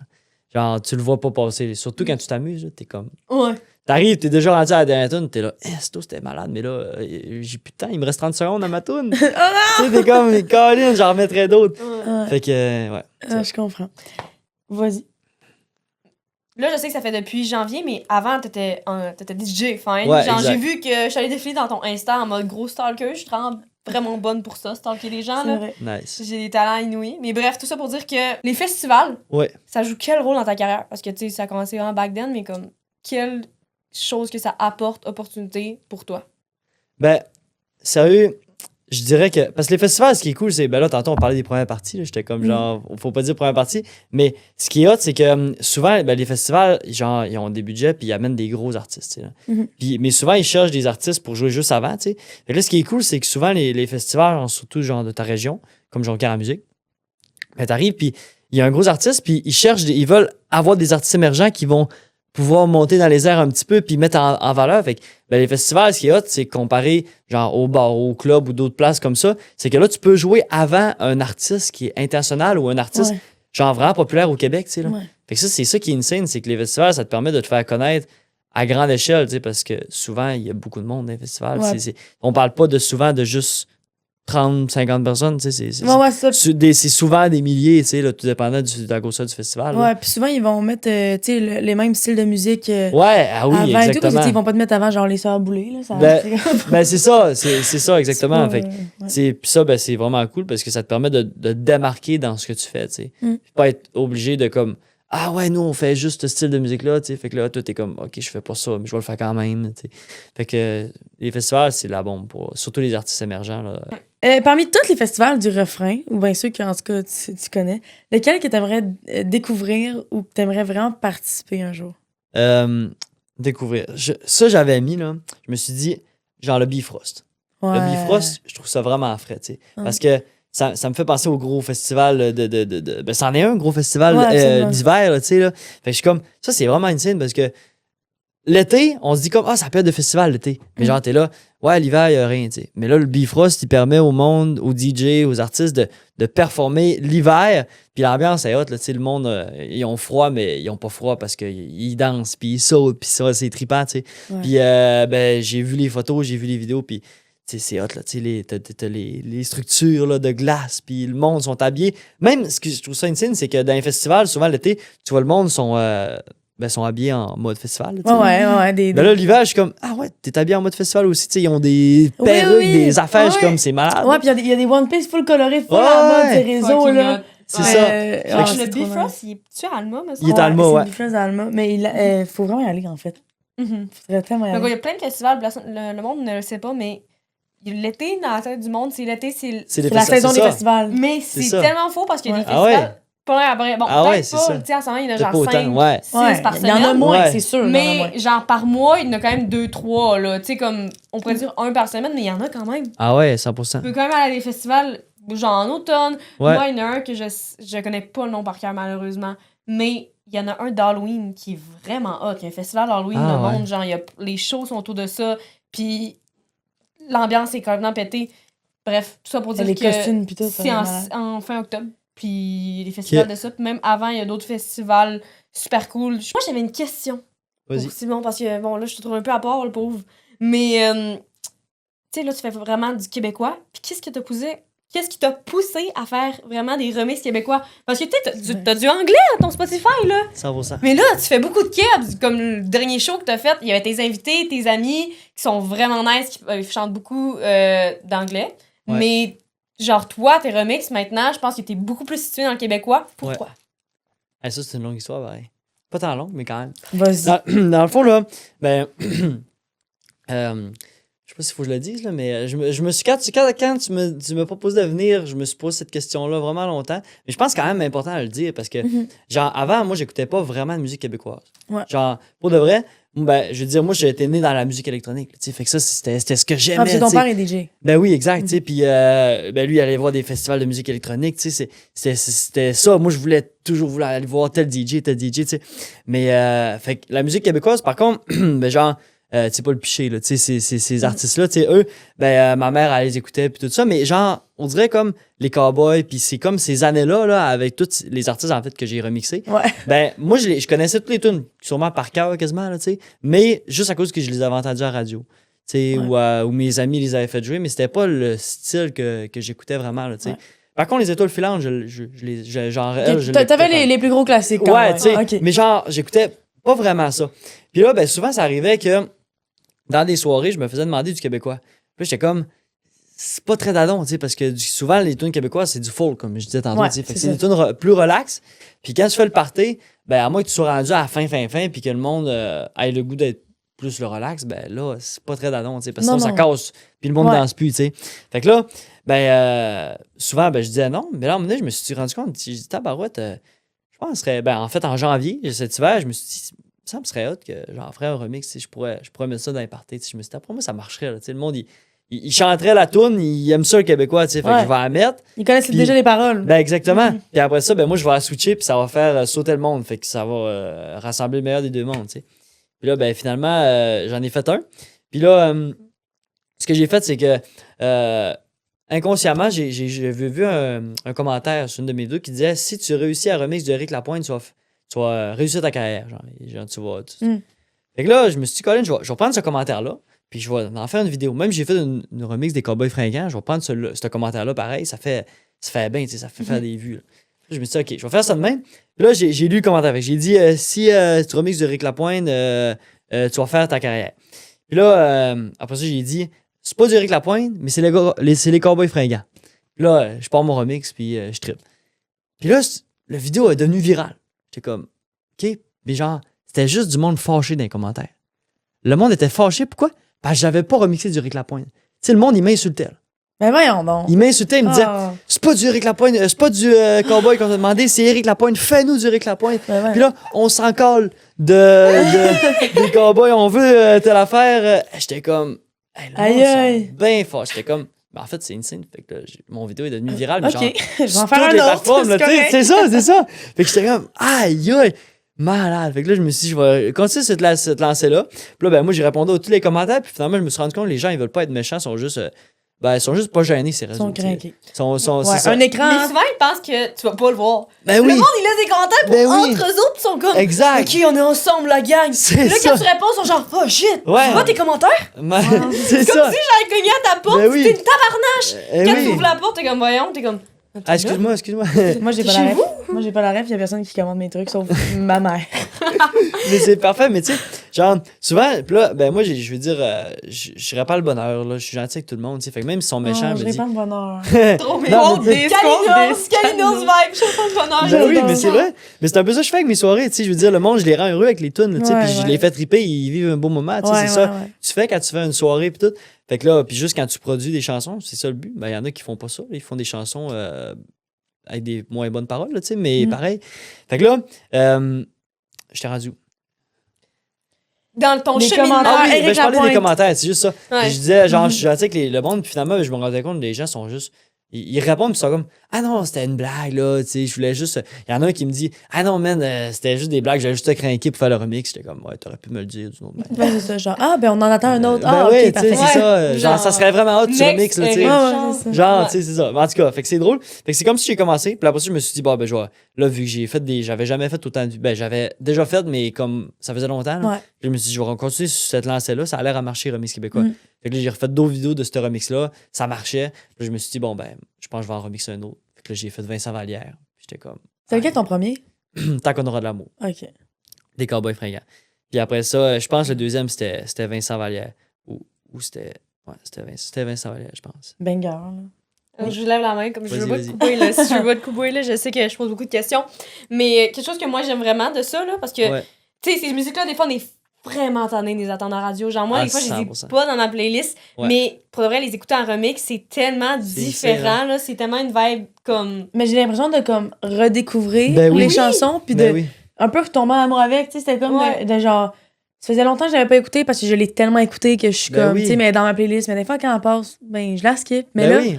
Genre, tu le vois pas passer. Surtout quand tu t'amuses, là, t'es comme... Ouais. T'arrives, t'es déjà rendu à la dernière toune, t'es là, c'était malade, mais là, j'ai plus de temps, il me reste 30 secondes à ma toune. Tu sais, t'es comme, Colin, j'en remettrai d'autres. Ouais. Fait que, ouais. Je comprends. Vas-y. Là, je sais que ça fait depuis janvier, mais avant, t'étais DJ, fine. Ouais, Genre, exact. j'ai vu que je suis allée défiler dans ton Insta en mode gros stalker. Je suis vraiment bonne pour ça, stalker les gens, C'est là. vrai. Nice. J'ai des talents inouïs. Mais bref, tout ça pour dire que les festivals, Ouais. ça joue quel rôle dans ta carrière? Parce que, tu sais, ça a commencé vraiment back then, mais comme, quelle chose que ça apporte, opportunité pour toi? Ben, sérieux, je dirais que. Parce que les festivals, ce qui est cool, c'est. Ben là, tantôt, on parlait des premières parties. Là, j'étais comme genre. Faut pas dire première partie. Mais ce qui est hot, c'est que souvent, ben, les festivals, genre, ils ont des budgets puis ils amènent des gros artistes. Tu sais, là. Puis, mais souvent, ils cherchent des artistes pour jouer juste avant. Tu sais. Fait que là, ce qui est cool, c'est que souvent, les festivals, surtout genre de ta région, comme Jonquière Musique, ben, t'arrives, puis il y a un gros artiste, puis ils cherchent, ils veulent avoir des artistes émergents qui vont pouvoir monter dans les airs un petit peu puis mettre en valeur. Fait que ben, les festivals, ce qui est hot, c'est comparé genre au bar, au club ou d'autres places comme ça, c'est que là, tu peux jouer avant un artiste qui est international ou un artiste genre vraiment populaire au Québec, tu sais, là. Ouais. Fait que ça, c'est ça qui est insane, c'est que les festivals, ça te permet de te faire connaître à grande échelle, tu sais, parce que souvent, il y a beaucoup de monde dans les festivals. Ouais. On parle pas souvent de juste 30, 50 personnes, tu sais, Ouais, c'est ça. c'est souvent des milliers, tu sais, là, tout dépendant de la grosseur du festival. là. Ouais, puis souvent, ils vont mettre tu sais, les mêmes styles de musique Ouais, ah oui, avant et tout, parce exactement. qu'ils vont pas te mettre avant, genre, les Sœurs Boulay. Là, ça, Ben, c'est comme- Ben, c'est ça, exactement. c'est Fait pas, que ouais. puis ça, ben, c'est vraiment cool parce que ça te permet de te démarquer dans ce que tu fais, tu sais. Mm. Puis pas être obligé de comme, ah ouais, nous, on fait juste ce style de musique-là, tu sais. Fait que là, toi, t'es comme, OK, je fais pas ça, mais je vais le faire quand même, tu sais. Fait que les festivals, c'est la bombe pour surtout les artistes émergents, là. Parmi tous les festivals du refrain, ou bien ceux que, en tout cas, tu connais, lequel que tu aimerais découvrir ou que tu aimerais vraiment participer un jour? Découvrir. Ça, j'avais mis, là, je me suis dit, genre le Bifrost. Ouais. Le Bifrost, je trouve ça vraiment frais, tu sais. Ouais. Parce que ça me fait penser au gros festival ben, c'en est un gros festival Ouais, absolument. d'hiver, là, tu sais, là. Fait que je suis comme, ça, c'est vraiment insane parce que l'été, on se dit comme, ah, ça peut être de festival l'été. Mais genre, t'es là, ouais, l'hiver, il n'y a rien, tu sais. Mais là, le Bifrost, il permet au monde, aux DJ, aux artistes de performer l'hiver. Puis l'ambiance est hot, là, tu sais, le monde, ils ont froid, mais ils ont pas froid parce qu'ils dansent, puis ils sautent, puis ça, c'est trippant, tu sais. Ouais. Puis, ben, j'ai vu les photos, j'ai vu les vidéos, puis tu sais, c'est hot, là, tu sais, t'as les structures là, de glace, puis le monde sont habillés. Même, ce que je trouve ça insane, c'est que dans les festivals, souvent l'été, tu vois, le monde sont habillés en mode festival. Là, tu sais. Ouais, Ben là, l'hiver, je suis comme, ah ouais, t'es habillé en mode festival aussi, tu sais, ils ont des perruques, oui. des affaires, je suis Ouais. comme, c'est malade. Ouais, puis il y a des One Piece full colorés, full Ouais. en mode ces réseaux, Fucking là. hot. C'est Ouais. ça. Genre, c'est le trop Bifrost, il est-tu à Alma, me semble? Il est à Alma, ouais. C'est une Bifrost d'Alma, mais il faut vraiment y aller, en fait. Mhm. Faudrait tellement y Donc, il aller. y a plein de festivals, le monde ne le sait pas, mais l'été, dans la tête du monde, c'est l'été, C'est les C'est la festivals, saison c'est des ça. festivals. Mais C'est c'est ça. tellement faux parce qu'il y a des Ah festivals ouais. pas loin après. Bon, Ah ouais, peut-être c'est pas. ça. Tu sais, en ce moment, il y en a Peut-être genre pas autant, 5, ouais. 6 Ouais, par il y en a semaine. moins, Ouais. c'est sûr. il y en a moins. Mais genre par mois, il y en a quand même 2-3, là. Tu sais, comme, on pourrait dire 1 par semaine, mais il y en a quand même. Ah ouais, 100%. Tu peux quand même aller à des festivals, genre en automne. Ouais. Moi, il y en a un que je connais pas le nom par cœur, malheureusement. Mais il y en a un d'Halloween qui est vraiment hot. Il y a un festival d'Halloween, Ah, le ouais. monde, genre, les shows sont autour de ça. Puis l'ambiance est complètement pétée. Bref, tout ça pour dire Les que costumes pis tout, ça c'est va être malade. en fin octobre. Puis les festivals de ça. Puis même avant, il y a d'autres festivals super cool. Moi, j'avais une question. Vas-y. Pour Simon, parce que, bon, là, je te trouve un peu à part, le pauvre. Mais, tu sais, là, tu fais vraiment du québécois. Puis qu'est-ce qui t'a poussé à faire vraiment des remixes québécois? Parce que, tu sais, t'as du anglais à ton Spotify, là. 100%. Mais là, tu fais beaucoup de kebs. Comme le dernier show que t'as fait, il y avait tes invités, tes amis, qui sont vraiment nice, qui chantent beaucoup d'anglais. Ouais. Mais, genre, toi, tes remixes, maintenant, je pense que t'es beaucoup plus situé dans le québécois. Pourquoi? Ah, ça, c'est une longue histoire, pareil. Pas tant longue, mais quand même. Vas-y. Dans le fond, là, ben. Je sais pas s'il faut que je le dise, là, mais je me suis. Quand tu me proposé de venir, je me suis posé cette question-là vraiment longtemps. Mais je pense quand même important à le dire parce que, genre, avant, moi, j'écoutais pas vraiment de musique québécoise. Ouais. Genre, pour de vrai, ben, je veux dire, moi, j'ai été né dans la musique électronique. Tu sais, fait que ça, c'était ce que Ah, j'aimais. parce que ton tu sais. père est DJ. Ben oui, exact. tu sais, Puis ben lui, il allait voir des festivals de musique électronique. Tu sais, c'était ça. Moi, je voulais toujours vouloir aller voir tel DJ, tu sais. Mais fait que la musique québécoise, par contre, ben genre, tu sais, pas le piché, là. Tu sais, ces artistes-là, tu sais, eux, ben ma mère, elle les écoutait, puis tout ça. Mais genre, on dirait comme les Cowboys, puis c'est comme ces années-là, là, avec tous les artistes, en fait, que j'ai remixés. Ouais. Ben, moi, je connaissais toutes les tunes, sûrement par cœur quasiment, là, tu sais. Mais juste à cause que je les avais entendues à la radio. Tu sais, ou mes amis les avaient fait jouer, mais c'était pas le style que j'écoutais vraiment, là, tu sais. Ouais. Par contre, les étoiles filantes, T'avais les plus gros classiques. quand Ouais, même. tu sais. Ah, ok. Mais genre, j'écoutais pas vraiment ça. Puis là, ben, souvent, ça arrivait que dans des soirées, je me faisais demander du québécois. Puis j'étais comme, c'est pas très dadon, tu sais, parce que souvent, les tunes québécoises, c'est du folk, comme je disais tantôt, Ouais, tu sais. Fait que c'est c'est des tunes plus relax. Puis quand tu fais le party, ben, à moins que tu sois rendu à la fin, puis que le monde ait le goût d'être plus le relax, ben là, c'est pas très dadon, tu sais, parce que Non, sinon, ça non. casse, puis le monde Ouais. danse plus, tu sais. Fait que là, ben, souvent, ben, je disais non, mais là, à un moment donné, je me suis rendu compte, j'ai dit, tabarouette, je pense que ce serait, ben, en fait, en janvier, cet hiver, je me suis dit, ça me serait hot que j'en ferais un remix, tu sais, je pourrais mettre ça dans les parties, tu sais. Je me suis dit, après moi, ça marcherait, là, tu sais, le monde, il chanterait la toune, il aime ça, le québécois, tu sais, fait que Ouais. je vais la mettre. Ils connaissent Puis- déjà les paroles. Ben exactement. Puis après ça, ben moi, je vais la switcher, puis ça va faire sauter le monde. Fait que ça va rassembler le meilleur des deux mondes, tu sais. Puis là, ben finalement, j'en ai fait un. Puis là, ce que j'ai fait, c'est que inconsciemment, j'ai vu un commentaire sur une de mes vidéos qui disait « Si tu réussis à remix de Eric Lapointe, tu vas réussir ta carrière. » Genre, tu vas... Fait que là, je me suis dit « Colin, je vais prendre ce commentaire-là, puis je vais en faire une vidéo. » Même j'ai fait une remix des Cowboys fringants, je vais prendre ce commentaire-là, pareil, ça fait bien, tu sais, ça fait faire des vues. Là. Je me suis dit, OK, je vais faire ça de même. Puis là, j'ai lu le commentaire. Fait que j'ai dit, si tu remixes de Rick Lapointe, tu vas faire ta carrière. Puis là, après ça, j'ai dit, c'est pas du Rick Lapointe, mais c'est les Cowboys fringants. Puis là, je pars mon remix, puis je trippe. Puis là, la vidéo est devenue virale. J'étais comme, OK, mais genre, c'était juste du monde fâché dans les commentaires. Le monde était fâché, pourquoi? Parce que j'avais pas remixé du Rick Lapointe. Tu sais, le monde, il m'insultait. Là. Mais voyons donc. Il m'insultait, il me disait, Ah. c'est pas du Eric Lapointe, c'est pas du Cowboy qu'on t'a demandé, c'est Eric Lapointe, fais-nous du Eric Lapointe. Ben ouais. Puis là, on s'en colle des Cowboys, on veut telle affaire. J'étais comme, hey, le Aïe, monde sont aïe. bien fort. J'étais comme, ben en fait, c'est insane. Fait que là, mon vidéo est devenue virale, mais Ok, genre, je vais en sur faire toutes un les autre. plateformes, là, c'est tu sais, correct. c'est ça. Fait que j'étais comme, aïe, aïe, malade. Fait que là, je me suis dit, je vais continuer cette lancée-là. Puis là, ben moi, j'ai répondu à tous les commentaires, puis finalement, je me suis rendu compte que les gens, ils veulent pas être méchants, ils sont juste pas gênés, ces Ils réseaux. sont tu sais. craqués. C'est ça. Ouais, un écran. Mais souvent, ils pensent que tu vas pas le voir. Ben oui. Le monde, il laisse des commentaires pour Ben oui. entre eux autres, ils sont comme. Exact. Ok, on est ensemble, la gang. C'est Là, ça. quand tu réponds, ils sont genre, oh shit, Ouais. tu vois tes commentaires? C'est Comme ça. si j'allais cogner à ta porte, Ben oui. t'es une tabarnache. Eh Quand oui. tu ouvres la porte, t'es comme, voyons, t'es comme. Ah, excuse-moi. Moi, j'ai T'es pas chez la ref. Moi, j'ai pas la ref. Il y a personne qui commande mes trucs, sauf ma mère. Mais c'est parfait, mais tu sais, genre, souvent, pis là, ben moi, je veux dire, je serais pas le bonheur, là. Je suis gentil avec tout le monde, tu sais. Fait que même s'ils sont méchants, Oh, je je me dis. pas le bonheur. Trop Non, mignon. mais- Calinos vibe, chanson de bonheur. Ben oui, j'adore mais ça. c'est vrai. Mais c'est un peu ça que je fais avec mes soirées, tu sais. Je veux dire, le monde, je les rends heureux avec les tunes, tu sais. Ouais, Puis je ouais. les fais triper, ils vivent un beau moment, tu sais. Ouais, C'est ouais, ça. ouais. Tu fais quand tu fais une soirée, puis tout. Fait que là, puis juste quand tu produis des chansons, c'est ça le but. Ben, il y en a qui font pas ça. Ils font des chansons avec des moins bonnes paroles, là, tu sais, mais pareil. Fait que là, je t'ai rendu où? Dans ton Les cheminement. commentaires. Ah oui, Éric ben, je parlais des Lapointe. commentaires, c'est juste ça. Ouais. Puis je disais, genre, je suis avec le monde, puis finalement, je me rendais compte que les gens sont juste. Ils répondent, puis ils sont comme ah non, c'était une blague, là, tu sais, je voulais juste. Il y en a un qui me dit ah non, man, c'était juste des blagues, j'avais juste te craquer pour faire le remix. J'étais comme ouais, t'aurais pu me le dire d'une autre manière. Ouais, c'est ça, genre, ah, ben on en attend un autre. Ben Ah, oui, ok, tu sais, parfait. c'est ça. Ouais, Genre, ça serait vraiment hot, tu remix, là, tu sais. Ouais, ouais, c'est ça. Genre, Ouais. tu sais, c'est ça. Mais en tout cas, fait que c'est drôle. Fait que c'est comme si j'ai commencé. Puis après ça, je me suis dit, bon, ben, je vais. Là, vu que j'ai fait des. J'avais jamais fait autant de. Ben, j'avais déjà fait, mais comme ça faisait longtemps. Là, Ouais. je me suis dit, je vais continuer sur cette lancée-là. Ça a l'air à marcher, remix québécois. Mm. Fait que là, j'ai refait d'autres vidéos de ce remix-là. Ça marchait. Puis je me suis dit, bon, ben, je pense que je vais en remixer un autre. Fait que là, j'ai fait Vincent Vallière. Puis j'étais comme. C'est lequel ton premier? Tant qu'on aura de l'amour. Ok. Des cowboys fringants. Puis après ça, je pense que le deuxième, c'était Vincent Vallière. Ou c'était. Ouais, c'était Vincent Vallière, je pense. Banger, là. Je lève la main comme je veux Vas-y, pas vas-y. te couper là. Si je veux pas te couper là, je sais que je pose beaucoup de questions. Mais quelque chose que moi j'aime vraiment de ça là, parce que Ouais. tu sais, ces musiques-là, des fois, on est vraiment tannés de les attendre en radio. Genre, moi, Ah, des fois, je les 100%. écoute pas dans ma playlist, Ouais. mais pour de vrai, les écouter en remix, c'est tellement différent, là. C'est tellement une vibe comme. Mais j'ai l'impression de comme redécouvrir Ben oui. les Oui. chansons, puis Ben de oui. un peu retomber en amour avec. Tu sais, c'était comme Ouais. de genre. Ça faisait longtemps que je l'avais pas écouté parce que je l'ai tellement écouté que je suis Ben comme, oui. tu sais, mais dans ma playlist. Mais des fois, quand elle passe, ben, je la skip. Mais Ben là, oui.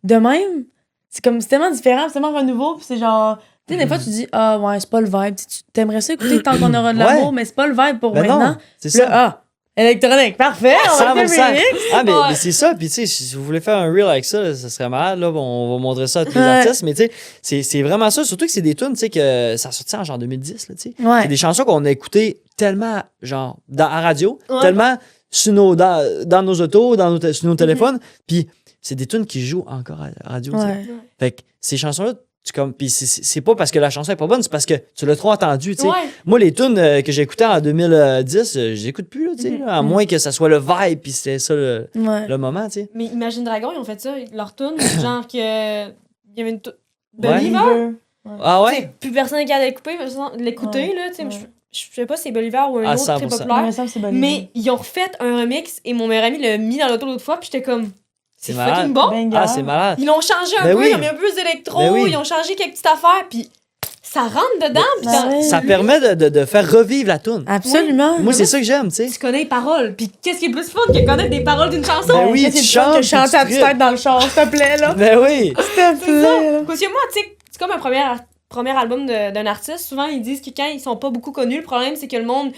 de même, c'est comme, c'est tellement différent, c'est tellement renouveau, puis c'est genre. Tu sais, des fois, tu dis, ah, ouais, c'est pas le vibe. Tu t'aimerais ça écouter tant qu'on aura de l'amour, Ouais. mais c'est pas le vibe pour Ben maintenant. non, c'est Puis là, ça. ah, électronique, parfait, on va faire 100%. le remix. Ah, mais, Ouais. mais c'est ça. Puis, tu sais, si vous voulez faire un reel avec ça, ça serait malade. Là, on va montrer ça à tous les Ouais. artistes. Mais, tu sais, c'est vraiment ça. Surtout que c'est des tunes, tu sais, que ça sortit en genre 2010, là, tu sais. Ouais. C'est des chansons qu'on a écoutées tellement, genre, à radio, Ouais. tellement dans nos autos, sur nos téléphones. Puis, c'est des tunes qui jouent encore à la radio, tu sais. Ouais. Fait que ces chansons-là, puis c'est pas parce que la chanson est pas bonne, c'est parce que tu l'as trop entendu, tu sais. Ouais. Moi, les tunes que j'écoutais en 2010, je les écoute plus, là, tu sais, là, à moins que ça soit le vibe, puis c'était ça Ouais. le moment, tu sais. Mais Imagine Dragon, ils ont fait ça, leur tune, genre que. Il y avait une. Ouais. Believer. Ah Tu sais, ouais? plus personne qui a l'écouter, Ouais. là. Tu sais, Ouais. je sais pas si c'est Bolivar ou un Ah, autre très 100%. populaire. Il me semble que c'est bon. Mais ils ont refait un remix et mon meilleur ami l'a mis dans l'auto l'autre fois, puis j'étais comme. C'est C'est malade. fucking bon. Banger. Ah, c'est malade. Ils l'ont changé un Ben peu, oui. ils ont mis un peu d'électro, Ben oui. ils ont changé quelques petites affaires, puis ça rentre dedans, puis Ben dans- ouais. Ça permet de faire revivre la tune. Absolument. Moi, c'est ça que j'aime, tu sais. tu connais les paroles. Puis qu'est-ce qui est plus fun que connaître des paroles d'une chanson? Ben oui, Qu'est-ce tu qui est le fun chantes, que puis chanter tu à petite tripes. tête dans le char, s'il te plaît, là. Ben oui. S'il te C'est ça. plaît, là. Parce que moi, tu sais, c'est comme un premier album d'un artiste. Souvent, ils disent que quand ils sont pas beaucoup connus, le problème, c'est que le monde,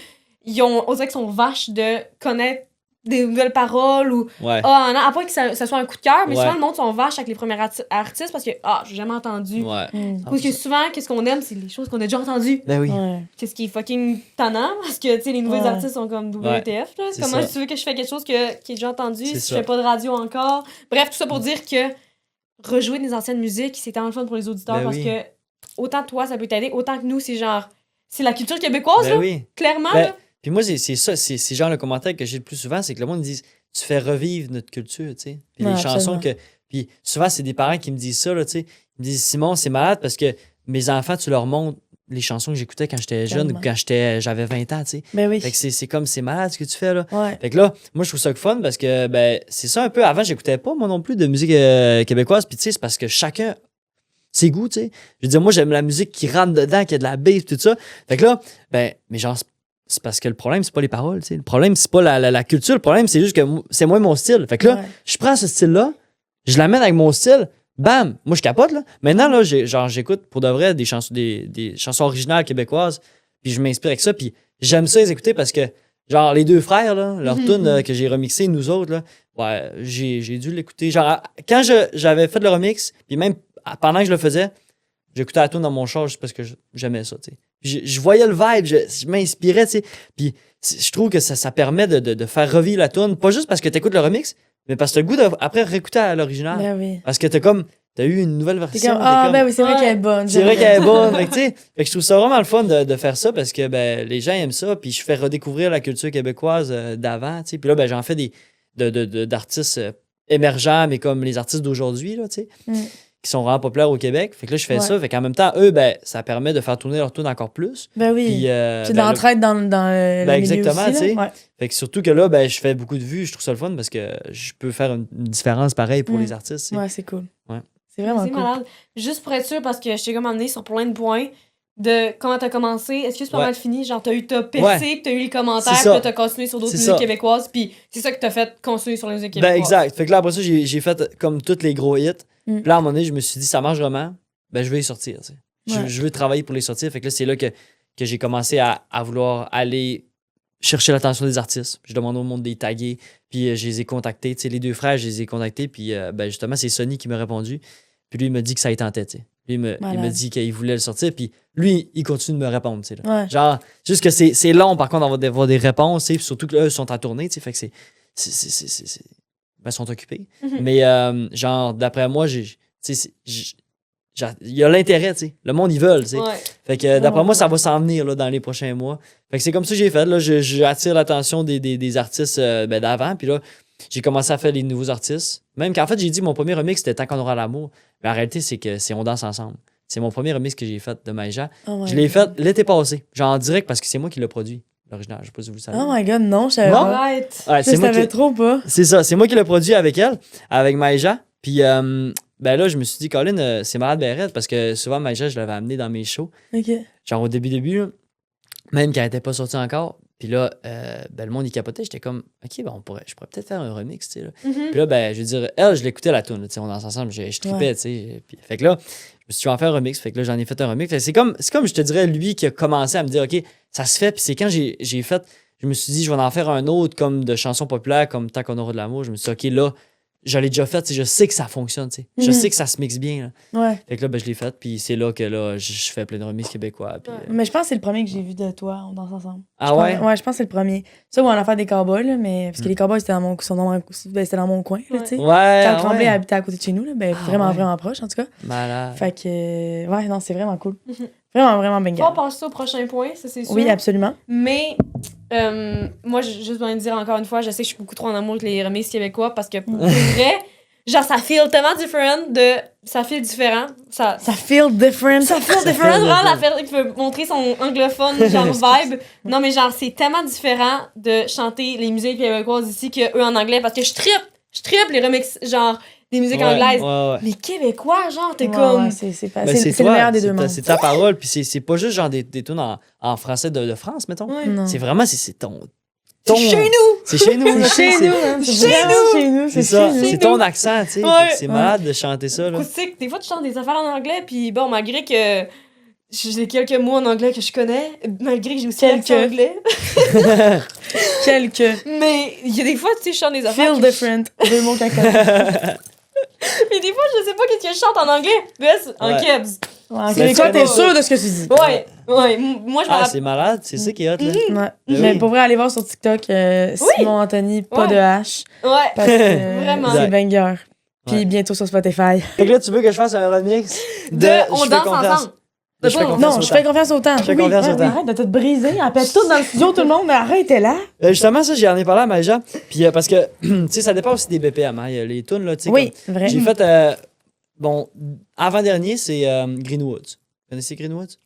on dirait qu'ils sont vaches de connaître des nouvelles paroles ou Ouais. à part que ça soit un coup de cœur, mais Ouais. souvent le monde sont vaches avec les premiers artistes parce que j'ai jamais entendu. Ouais. Parce que souvent, qu'est-ce qu'on aime, c'est les choses qu'on a déjà entendues. Ben oui. Ouais. C'est ce qui est fucking tannant parce que tu sais les nouveaux Ouais. artistes sont comme WTF là. c'est Comment ça. tu veux que je fais quelque chose qui est déjà entendu C'est si ça. je fais pas de radio encore. Bref, tout ça pour dire que rejouer des anciennes musiques, c'est tellement le fun pour les auditeurs Ben parce oui. que autant toi ça peut t'aider, autant que nous c'est genre c'est la culture québécoise Ben là, oui. clairement Ben, là. Puis moi, c'est ça, c'est genre le commentaire que j'ai le plus souvent, c'est que le monde me dit tu fais revivre notre culture, tu sais. Puis Ouais, les chansons absolument. que. Puis souvent, c'est des parents qui me disent ça, là, tu sais. Ils me disent Simon, c'est malade parce que mes enfants, tu leur montres les chansons que j'écoutais quand j'étais jeune ou Tellement. quand j'avais 20 ans, tu sais. Ben oui. Fait que c'est comme, c'est malade ce que tu fais, là. Ouais. Fait que là, moi, je trouve ça fun parce que, ben, c'est ça un peu. Avant, j'écoutais pas, moi non plus, de musique québécoise. Puis, tu sais, c'est parce que chacun ses goûts, tu sais. Je veux dire, moi, j'aime la musique qui rentre dedans, qui a de la bass, tout ça. Fait que là, ben, mais genre, c'est parce que le problème, c'est pas les paroles, tu sais. Le problème, c'est pas la culture. Le problème, c'est juste que c'est moins mon style. Fait que là, Ouais. je prends ce style-là, je l'amène avec mon style, bam, moi, je capote, là. Maintenant, là, j'écoute pour de vrai des chansons originales québécoises, puis je m'inspire avec ça, puis j'aime ça les écouter parce que, genre, les deux frères, là, leur tune que j'ai remixé, nous autres, là, ouais, j'ai dû l'écouter. Genre, quand j'avais fait le remix, puis même pendant que je le faisais, j'écoutais la tune dans mon char juste parce que j'aimais ça, tu sais. Je voyais le vibe, je m'inspirais, tu sais. Puis je trouve que ça permet de faire revivre la tune, pas juste parce que t'écoutes le remix, mais parce que t'as le goût après réécouter à l'original. Ben oui. Parce que t'as eu une nouvelle T'es version. comme, ah, t'es ben comme, oui, c'est vrai Ouais. qu'elle est bonne. c'est vrai qu'elle est bonne. Fait que, tu sais, fait que je trouve ça vraiment le fun de faire ça parce que ben, les gens aiment ça. Puis je fais redécouvrir la culture québécoise d'avant. Tu sais. Puis là, ben, j'en fais d'artistes émergents, mais comme les artistes d'aujourd'hui, là, tu sais, qui sont vraiment populaires au Québec. Fait que là, je fais Ouais. ça. Fait qu'en même temps, eux, ben, ça permet de faire tourner leur tune encore plus. Ben oui. Puis, C'est ben, d'entraide dans le milieu exactement, aussi, tu sais. là. Ouais. fait que surtout que là, ben, je fais beaucoup de vues. Je trouve ça le fun parce que je peux faire une différence pareille pour les artistes. Tu sais. Ouais, c'est cool. Ouais. C'est vraiment C'est cool. malade. Juste pour être sûr, parce que je t'ai comme amené sur plein de points de comment t'as commencé. Est-ce que c'est pas Ouais. mal fini? Genre, t'as percé, Ouais. puis t'as eu les commentaires, C'est puis ça. là, t'as continué sur d'autres C'est musiques ça. québécoises, puis c'est ça que t'as fait continuer sur les musiques Ben, québécoises. exact. Fait que là, après ça, j'ai fait comme tous les gros hits. Mm. Puis là, à un moment donné, je me suis dit, ça marche vraiment. Ben, je vais y sortir. Tu sais. Ouais. Je veux travailler pour les sortir. Fait que là, c'est là que j'ai commencé à vouloir aller chercher l'attention des artistes. Je demande au monde de les taguer. Puis je les ai contactés. Tu sais, les deux frères, je les ai contactés. Puis ben, justement, c'est Sonny qui m'a répondu. Puis lui, il m'a dit que ça y tentait. Tu sais. Lui, il m'a Malade. dit qu'il voulait le sortir. Puis lui, il continue de me répondre. Tu sais, là. Ouais. Genre, juste que c'est long, par contre, d'avoir des réponses. Tu sais, puis surtout que là, eux sont en tournée. Tu sais, fait que ben, ils sont occupés. Mhm. Mais genre, d'après moi, il y a l'intérêt, tu sais. Le monde, ils veulent, tu sais. Ouais. Fait que d'après moi, ça va s'en venir là, dans les prochains mois. Fait que c'est comme ça que j'ai fait. Là, j'attire l'attention des artistes ben, d'avant. Puis là, j'ai commencé à faire les nouveaux artistes. Même qu'en fait, j'ai dit mon premier remix, c'était Tant qu'on aura l'amour. Mais en réalité, c'est On danse ensemble. C'est mon premier remix que j'ai fait de Maïja. Oh my Je l'ai God. fait l'été passé. Genre en direct parce que c'est moi qui l'ai produit, l'original. Je sais pas si vous le savez. Oh my god, non, je savais Non? pas. Arrête. Ouais, Je c'est moi savais qui... trop pas. C'est ça, c'est moi qui l'ai produit avec elle, avec Maïja. Puis ben là, je me suis dit, Colin, c'est malade ben raide parce que souvent, Maïja, je l'avais amené dans mes shows. Ok. Genre au début, là, même quand elle n'était pas sortie encore. Puis là, ben, le monde, il capotait. J'étais comme, OK, ben, je pourrais peut-être faire un remix, tu sais. Là. Mhm. Puis là, ben, je veux dire, elle, je l'écoutais la tune, tu sais, on danse ensemble, je tripais, Ouais. tu sais. Puis, fait que là, je me suis dit, je vais en faire un remix. Fait que là, j'en ai fait un remix. Fait que c'est comme, je te dirais, lui qui a commencé à me dire, OK, ça se fait. Puis c'est quand j'ai fait, je me suis dit, je vais en faire un autre comme de chansons populaires, comme Tant qu'on aura de l'amour. Je me suis dit, OK, là, je l'ai déjà fait, tu sais, je sais que ça fonctionne, tu sais. Je Mhm. sais que ça se mixe bien, là. Ouais. Fait que là, ben, je l'ai fait. Puis c'est là que là, je fais plein de remixes québécois. Puis, Ouais. Mais je pense que c'est le premier que j'ai vu de toi, on danse ensemble. Ah Je pense- ouais? Ouais, je pense que c'est le premier. Ça, ou en affaire des cowboys, là, mais. Parce que Mm. les cowboys, c'était dans mon, c'était dans mon coin, là, Ouais. tu sais. Ouais. Quand ah Tremblay ouais. habitait à côté de chez nous, là, ben, Ah vraiment, ouais. vraiment proche, en tout cas. Malade. Fait que. Ouais, non, c'est vraiment cool. Mhm. Vraiment, vraiment On va banger. passer au prochain point, ça c'est sûr. Oui, absolument. Mais moi, j'ai juste besoin de dire encore une fois, je sais que je suis beaucoup trop en amour avec les remixes québécois parce que pour vrai, genre ça feel tellement différent de. Ça feel différent. Ça feel different. feel different, different. vraiment l'affaire qui peut montrer son anglophone, genre vibe. Non, mais genre, c'est tellement différent de chanter les musiques québécoises ici que eux en anglais parce que je trippe les remixes, genre, des musiques Ouais, anglaises. ouais, ouais. Mais québécois, genre, t'es Ouais, comme. ouais, c'est pas- Ben, c'est toi, le meilleur des deux ta- mondes. C'est ta parole, puis c'est pas juste genre des tunes en français de France, mettons. Ouais. Non. C'est vraiment, c'est ton. C'est chez nous! C'est chez nous, là, C'est tu sais, chez nous, hein. c'est C'est vraiment chez nous. C'est ça, chez nous. c'est ton accent, tu sais. Ouais. Fait que c'est malade de chanter ça, là. Acoustique, des fois, tu chantes des affaires en anglais, puis bon, malgré que j'ai quelques mots en anglais que je connais, malgré que j'ai aussi l'accent Quelques. anglais, Quelques. mais il y a des fois, tu sais, je chante des affaires. Feel que different. Deux mots caca. Mais des fois, je sais pas qu'est-ce que je chante en anglais. Bess, en Ouais. kebs. En C'est québécois, ça. t'es sûr de ce que tu dis. Ouais, ouais. Moi, je me Ah, rappelle. c'est malade, c'est ça qui est hot, là. Ouais. Ben Mais oui. pour vrai, aller voir sur TikTok Simon Anthony, pas Ouais. de H. Ouais. Parce que Vraiment. c'est banger. Puis Ouais. bientôt sur Spotify. Fait que là, tu veux que je fasse un remix De On Je fais danse confiance. ensemble. De Je fais Non, confiance Non, au je temps. fais confiance au temps. Je fais confiance au temps. Arrête de tout briser. Elle pète tout dans le studio, tout le monde, mais arrête, t'es là. Justement, ça, j'en ai parlé à Maïja. Puis parce que, tu sais, ça dépend aussi des BPM. Hein. Il y a les tunes, là, tu sais. Oui, vrai. J'ai fait, bon, avant-dernier, c'est Greenwoods. Vous connaissez Greenwoods?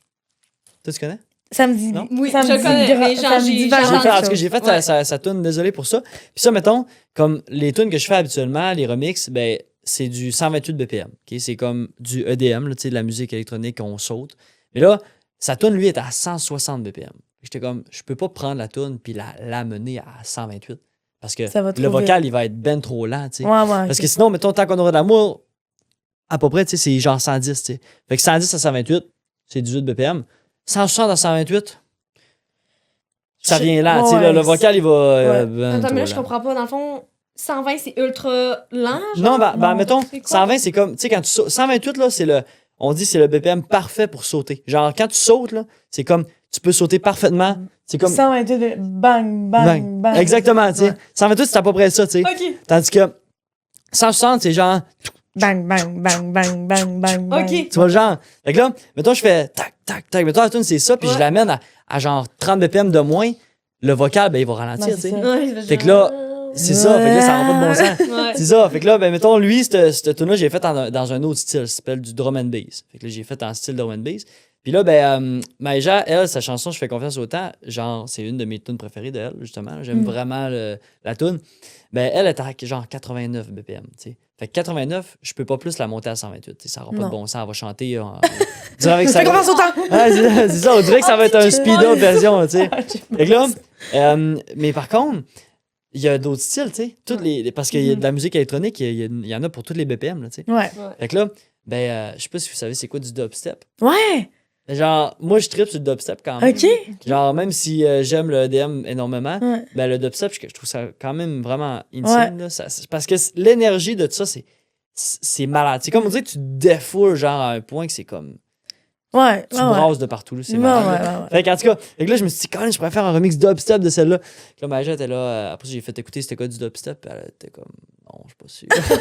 Toi, tu connais? Ça me dit. Non? Oui, ça me je dit connais, gra- mais ça genre, me dit j'ai- vaguement j'ai J'ai fait, en quelque tout cas, chose. j'ai fait Ouais. sa tune, désolé pour ça. Puis ça, mettons, comme les tunes que je fais habituellement, les remixes, ben, c'est du 128 BPM. ok? C'est comme du EDM, là, tu sais, de la musique électronique qu'on saute. Mais là, sa tune, lui, est à 160 BPM. J'étais comme, je peux pas prendre la tune puis la mener à 128. Parce que Ça va trop le vocal, il va être ben trop lent, tu sais. Ouais, ouais. Parce que sinon, mettons, tant qu'on aura de l'amour, à peu près, tu sais, c'est genre 110, tu sais. Fait que 110 à 128, c'est 18 BPM. 160 à 128, ça vient lent, tu sais. Ouais, Le vocal, il va. ben Attends, trop mais là, je lent. comprends pas. Dans le fond, 120, c'est ultra lent. Non, ben, Non. mettons, C'est quoi? 120, c'est comme, tu sais, quand tu sautes. 128, là, c'est le. On dit c'est le BPM parfait pour sauter. Genre, quand tu sautes, là, c'est comme, tu peux sauter parfaitement. C'est comme. 128 de bang, bang, Bang. bang. Exactement, tu sais. Ouais. 128, c'est à peu près ça, tu sais. Ok. Tandis que 160, c'est genre. Bang, bang, bang, bang, bang, bang. bang. Ok. Tu vois le genre. Fait que là, mettons, je fais tac, tac, tac. Mettons, la tune, c'est ça, puis je Ouais. l'amène à genre 30 BPM de moins. Le vocal, ben, il va ralentir, Ouais, tu c'est sais. ça. Ouais, Fait que là, C'est ça, fait que là, ça rend pas de bon sens. Ouais. C'est ça, fait que là, ben, mettons, lui, cette tune-là, j'ai fait dans un autre style, ça s'appelle du drum and bass. Fait que là, j'ai fait en style drum and bass. Puis là, ben, Maïja, elle, sa chanson, Je fais confiance au temps, genre, c'est une de mes tunes préférées d'elle, justement. J'aime vraiment la tune. Ben, elle est à genre 89 BPM, tu sais. Fait que 89, je peux pas plus la monter à 128, tu sais, ça n'aura pas Non. de bon sens, elle va chanter. On dirait avec Fais confiance au temps! Ouais, c'est ça, on dirait que ça va être un speed-up version, tu sais. Fait que là, mais par contre, il y a d'autres styles, tu sais. Parce qu'il y a de la musique électronique, il y en a pour tous les BPM, là, tu sais. Ouais. Fait que là, ben, je sais pas si vous savez c'est quoi du dubstep. Ouais! Genre, moi, je trippe sur le dubstep quand même. OK. Genre, même si j'aime le EDM énormément, Ouais. ben, le dubstep, je trouve ça quand même vraiment Ouais. intime. Là. Parce que l'énergie de ça, c'est malade. C'est comme on dirait que tu te défoules, genre, à un point que c'est comme. Ouais. Tu ouais, brasses de partout, là. C'est ouais. malade. Ouais, là. ouais, ouais. Fait qu'en tout cas, fait que là, je me suis dit, quand même, je pourrais faire un remix dubstep de celle-là. Puis là, Maïja était là. Après, j'ai fait écouter c'était quoi du dubstep. Puis elle était comme, non, je suis pas sûr.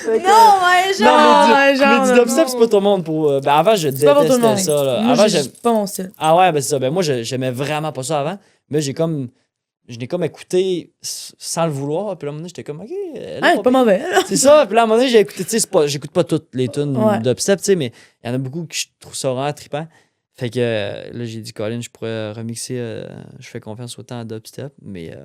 Non, ouais, genre. Non, mais genre, du dubstep, c'est pas tout le monde pour. Ben, avant, je pas pour tout le monde. détestais ça. Là. Moi, Avant, c'est pas mon style. Ah ouais, ben c'est ça. Ben moi, j'aimais vraiment pas ça avant. Mais je l'ai comme écouté sans le vouloir. Puis là, à un moment donné, j'étais comme, OK. Elle est Ouais, c'est pas mauvais. C'est ça. Puis là, à un moment donné, j'ai écouté, tu sais, j'écoute pas toutes les tunes Ouais. dubstep, tu sais, mais il y en a beaucoup que je trouve ça vraiment trippant. Fait que là, j'ai dit, Colin, je pourrais remixer Je fais confiance autant à dubstep, mais.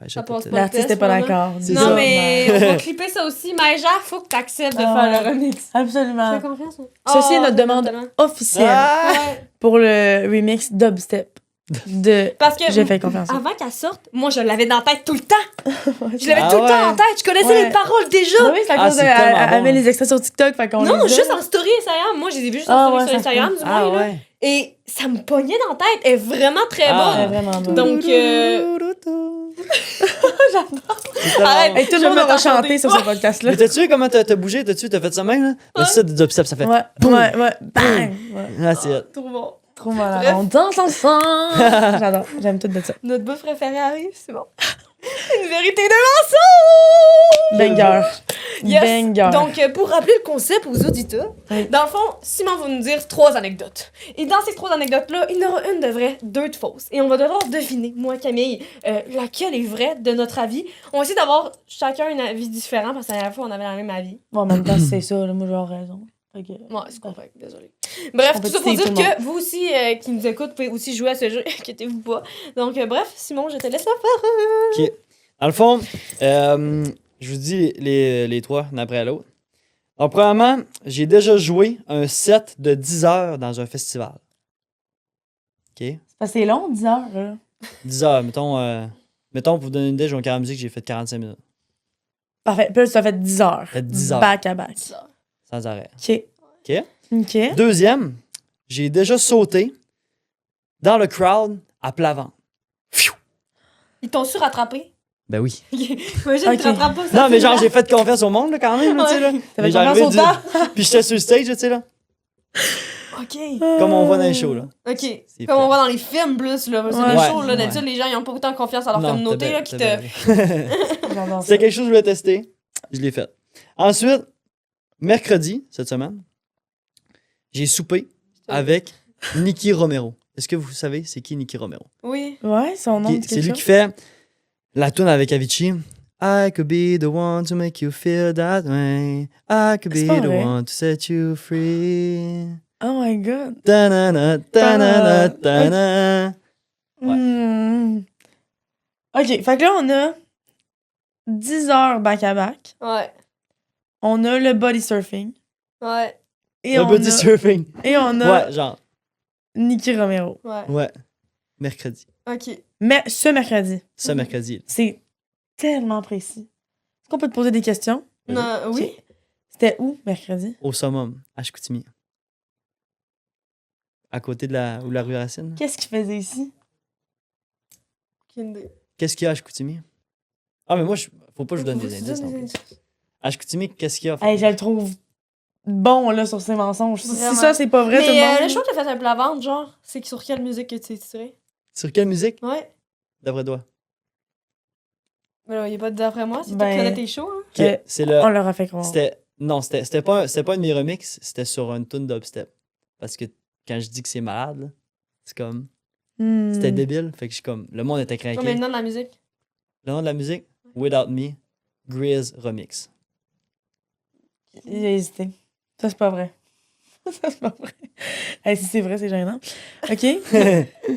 Ouais, Ça j'ai passe peut-être- pas. L'artiste est pas d'accord. C'est Non, ça. mais on va clipper ça aussi. Maïja, faut que t'acceptes de Ah faire ouais. le remix. Absolument. Fais confiance. Hein? Ceci est notre Oh, demande exactement. officielle Ah! Ouais. pour le remix dubstep de Parce que J'ai fait confiance. avant qu'elle sorte, moi je l'avais dans la tête tout le temps. Je l'avais Ah tout le temps ouais. en tête. Je connaissais Ouais. les paroles déjà. Oui, c'est à Ah, cause c'est de. tellement Elle bon, met hein. les extraits sur TikTok. Fait qu'on Non, les a. juste en story Instagram. Moi, je les ai vus juste en Ah, story ouais, sur ça Instagram, se du Ah moins. là. ouais. Et ça me pognait dans la tête. Elle est vraiment très Ah. Elle est bonne. vraiment bonne. Donc, J'adore. Arrête. Hey, tout Je le monde vais aura t'en chanté chanter. sur ce podcast-là. Mais t'as-tu vu comment t'as bougé? T'as fait ça même, là? Ben, c'est ça, du dubstep, ça fait. Ouais, Boum. ouais, ouais. Bang! Ouais. Ah, c'est hot. Trop bon. Trop malade. Bref. On danse ensemble. J'adore. J'aime tout de ça. Notre bout préféré arrive, c'est bon. Une vérité de mensonge! Banger. Yes. Banger. Donc, pour rappeler le concept aux auditeurs, Oui. dans le fond, Simon va nous dire 3 anecdotes. Et dans ces 3 anecdotes-là, il y en aura une de vraie, 2 de fausses. Et on va devoir deviner, moi, Camille, laquelle est vraie de notre avis. On va essayer d'avoir chacun un avis différent parce qu'à la fois, on avait la même avis. Bon, en même temps, c'est ça. Là, moi, j'ai raison. Fait que- Ouais, c'est correct, désolé. Bref, On tout peut ça pour citer dire tout le que vous aussi, qui nous écoutez, pouvez aussi jouer à ce jeu. Inquiétez-vous pas. Donc, bref, Simon, je te laisse la parole. OK. Dans le fond, je vous dis les trois, l'un après l'autre. Alors, premièrement, j'ai déjà joué un set de 10 heures dans un festival. OK? C'est parce que c'est long, 10 heures. Là. 10 heures, mettons, pour vous donner une idée, j'ai mon carrière musique, j'ai fait 45 minutes. Parfait. Puis là, tu as fait 10 heures. Fait 10 heures. Back à back. Sans arrêt. OK. OK? OK. Deuxième, j'ai déjà sauté dans le crowd à plat ventre. Pfiou! Ils t'ont su rattraper? Ben oui. Imagine, Ok. tu te rattrapes pas. ça Non, mais fait genre, mal. j'ai fait confiance au monde, là, quand même, là, tu sais, là. T'avais Mais confiance j'arrivais au temps? Puis j'étais sur le stage, tu sais, là. OK. Comme on voit dans les shows, là. OK. C'est Comme on fait. voit dans les films, plus, là. Parce que Ouais. les shows, là, Ouais. d'habitude, les gens, ils ont pas autant confiance à leur Non, communauté, t'as là, bien- qui t'as te... bien. J'adore ça. C'était quelque chose que je voulais tester. Je l'ai fait. Ensuite, mercredi, cette semaine, j'ai soupé avec Nicky Romero. Est-ce que vous savez c'est qui Nicky Romero? Oui. Ouais, son nom. dit C'est quelque lui chose. qui fait la tune avec Avicii. I could be the one to make you feel that way. I could C'est be pas the vrai. one to set you free. Oh my god. Ta-na-na, ta-na-na, ta-na. Ouais. Hmm. OK. Fait que là, on a 10 heures back à back. Ouais. On a le body surfing. Ouais. Et Le on body a, surfing. et on a Ouais, genre. Nicky Romero. Ouais. Ouais. Mercredi. OK. Mais ce mercredi, Ça, mercredi. c'est tellement précis. Est-ce qu'on peut te poser des questions? Non, oui. Ok. C'était où, mercredi? Au summum, à Chicoutimi. À côté de la rue Racine. Qu'est-ce qu'il faisait ici? Aucune idée. Qu'est-ce qu'il y a à Chicoutimi? Ah, mais moi, faut pas que je vous donne des Faut- indices. donne non des plus. indices. À Chicoutimi, qu'est-ce qu'il y a? Hey, je le trouve bon, là, sur ses mensonges. Si Vraiment. ça, c'est pas vrai, tout le Mais monde... le show que t'as fait un plat ventre, genre, c'est sur quelle musique que tu t'es tiré? Sur quelle musique? Ouais. D'après toi? Mais là, il a pas de d'après moi, c'est Ben, toi qui connais tes shows, hein. Ok, Euh, c'est le... On leur a fait croire. Non, c'était pas un de mes remixes, c'était sur une tune dubstep. Parce que quand je dis que c'est malade, là, c'est comme... Hmm. C'était débile, fait que je suis comme... Le monde était craqué. Comme le nom de la musique. Le nom de la musique, Without Me, Grizz Remix. Il a hésité. Ça, c'est pas vrai. Ça, c'est pas vrai. Hey, si c'est vrai, c'est gênant. OK.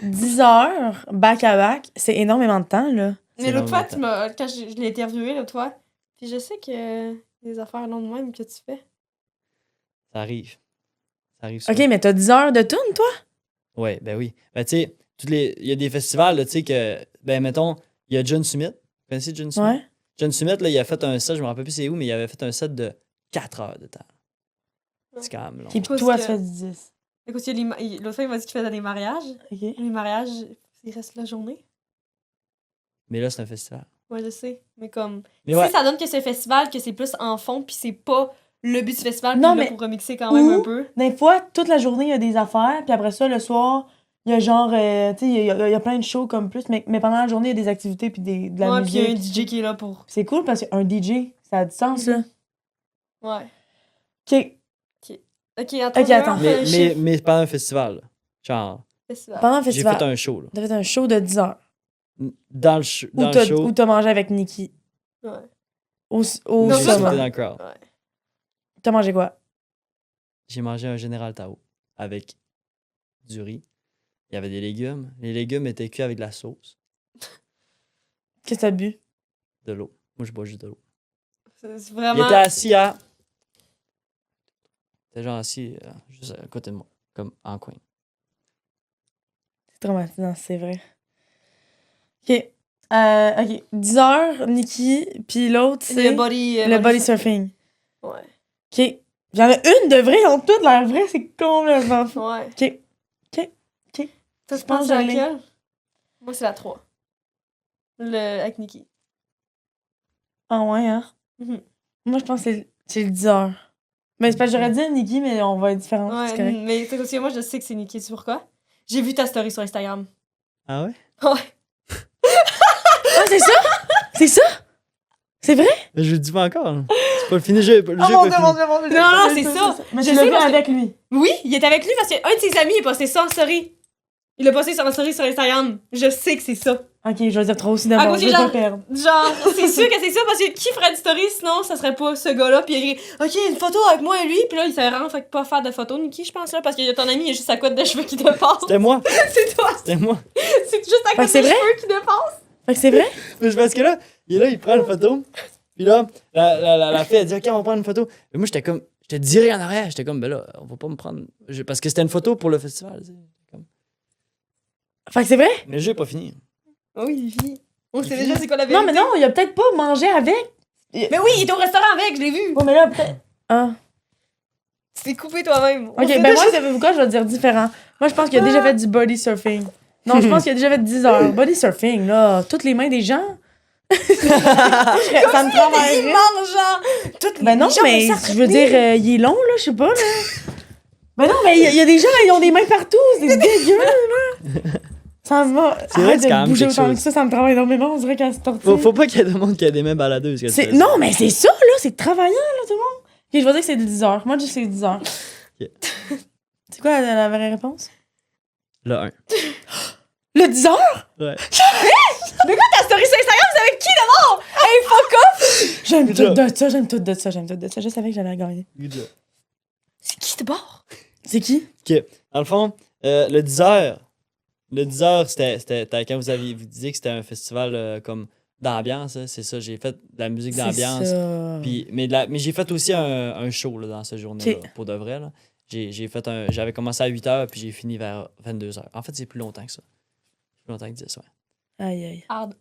10 heures, back-à-back, c'est énormément de temps, là. Mais l'autre fois, quand je l'ai interviewé, l'autre fois, puis je sais que des affaires longues de même que tu fais. Ça arrive. Ça arrive OK, mais t'as 10 heures de tune, toi? Ouais, ben oui. Ben, tu sais, il y a des festivals, là, tu sais, que, ben, mettons, il y a John Summit. Vous connaissez John Summit? Ouais. John Summit, là, il a fait un set, je me rappelle plus c'est où, mais il avait fait un set de 4 heures de temps. C'est quand même long. Puis Parce toi, que- tu fais 10. Écoute, l'autre fois, il m'a dit qu'il faisait des mariages. OK. Les mariages, il reste la journée. Mais là, c'est un festival. Ouais, je sais. Mais comme. Mais Si ouais, ça donne que c'est un festival, que c'est plus en fond, puis c'est pas le but du festival, Non, puis là, mais- pour remixer quand même Ou- un peu. Des fois, toute la journée, il y a des affaires, puis après ça, le soir, il y a genre, tu sais, il y a plein de shows comme plus, mais pendant la journée, il y a des activités puis de la Ouais, puis il y a un musique. DJ qui est là pour. C'est cool parce qu'un DJ, ça a du sens, là. Ouais. OK. Ok, attends. Ok, attends. mais pas un festival. Là. Genre, Festival. Pendant le j'ai festival, fait un show. Là. t'as fait un show de 10 heures. Dans le, sh- Où dans le t'as show, où t'as mangé avec Nikki. Ouais. Au Non, j'ai ça, summum. sauté dans le crowd. Ouais. T'as mangé quoi? J'ai mangé un Général Tao avec du riz. Il y avait des légumes. Les légumes étaient cuits avec de la sauce, Qu'est-ce que t'as bu? de l'eau. Moi, je bois juste de l'eau. C'est Il vraiment. était assis à. Il était genre assis juste à côté de moi, comme en coin. C'est traumatisant, c'est vrai. OK. OK. 10 heures, Nikki, puis l'autre, c'est Le le body surfing. Ouais. OK. Il y en a une de vraie, ils ont toutes l'air vraies, c'est complètement fou. Ouais. OK. Toi, Je tu pense penses que à je l'ai. laquelle? Moi, c'est la 3. Avec Nikki. Ah ouais, hein? Mhm. Moi, je pense que c'est le 10 heures. Mais c'est parce que j'aurais dit Nikki, mais on va être différents. Ouais, c'est correct. mais c'est aussi, moi, je sais que c'est Nikki. Tu sais pourquoi? J'ai vu ta story sur Instagram. Ah ouais? Ouais. Ah, c'est ça? C'est ça? C'est vrai? Mais je le dis pas encore. Là. C'est pas le fini. Le jeu est pas fini. mon Dieu. Non, non, c'est ça. Mais Je je l'ai sais vu parce que- avec lui. Oui, il est avec lui parce qu'un de ses amis a posté ça en story. Il a posté ça en story sur Instagram. Je sais que c'est ça. OK, je vais dire trop aussi d'abord. cause Je que vais pas genre- perdre. Genre, c'est sûr que c'est ça parce que qui ferait une story sinon ça serait pas ce gars-là. Puis il écrit OK, une photo avec moi et lui. Puis là, il s'est vraiment fait pas faire de photo, Nikki, je pense, là, parce que ton ami, il a juste sa couette de cheveux qui dépasse. C'était moi. C'est toi. C'était moi. C'est juste sa que couette c'est de vrai? cheveux qui dépasse. Fait que c'est vrai? Mais parce que là, il prend une photo. Puis là, la fille, elle dit OK, on va prendre une photo. Mais moi, j'étais direct en arrière. J'étais comme, ben là, on va pas me prendre. Parce que c'était une photo pour le festival. Tu sais. Fait que c'est vrai? Oh Mais le jeu est pas fini. Oui, vie. On sait déjà c'est quoi la vérité. Non, mais non, il a peut-être pas mangé avec. Mais oui, il était au restaurant avec, je l'ai vu. Ouais, mais là, peut-être. Ah. Tu t'es coupé toi-même. OK, ben moi, savez-vous quoi? Je vais dire différent. Moi, je pense qu'il a déjà fait du body surfing. Non, je pense qu'il a déjà fait 10 heures. Body surfing, là. Toutes les mains des gens. Ça me travaillerait. immense, genre. Toutes Ben non, les gens mais me je veux dire, il est long, là, je sais pas, là. Ben non, mais il y a des gens, ils ont des mains partout. C'est dégueu, là. Ça va. C'est vrai que c'est quand même bouger quelque autant chose. que ça me travaille énormément. On dirait qu'elle se tortille. Faut pas qu'il y ait de monde qui a des mains baladeuses. que tu fais ça. Non, mais c'est ça, là. C'est travaillant, là, tout le monde. OK, je vais dire que c'est 10 heures. Moi, je dis que c'est 10 heures. Ok. C'est quoi la vraie réponse? Le 1. Le 10 heures? Ouais. Ta story sur Instagram, c'est avec qui d'abord? Hey, fuck off! J'aime Good tout job. de ça, j'aime tout de ça, j'aime tout de ça. Je savais que j'allais gagner. Good job. C'est qui d'abord? C'est qui? OK. Dans le fond, le 10 heures, c'était quand vous disiez que c'était un festival comme d'ambiance. Hein, c'est ça, j'ai fait de la musique d'ambiance. Ça. Puis, mais j'ai fait aussi un show là, dans cette journée-là, Ok. pour de vrai. Là. J'avais commencé à 8h, puis j'ai fini vers 22h. En fait, c'est plus longtemps que ça. Plus longtemps que 10, ouais. Aïe, aïe. Hard.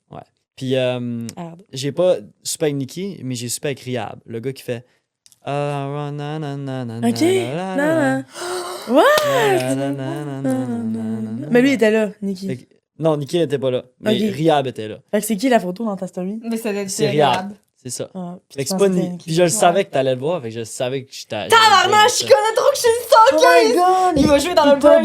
Puis, Hard. j'ai pas super avec Nikki, mais j'ai super avec Riab, le gars qui fait. OK. Non, mais lui, il était là, Nikki. Fait que- Non, Nikki n'était pas là, mais Ok. Riab était là. Fait que c'est qui la photo dans ta story? Mais C'est Riab. C'est ça. Ah, puis Fait que tu c'est pas pensais que Nikki. c'était Puis je le savais que t'allais le voir, fait que je savais que j'étais. Tabarnak, je connais trop que je suis une Oh 115! my god! Il va jouer dans le brain!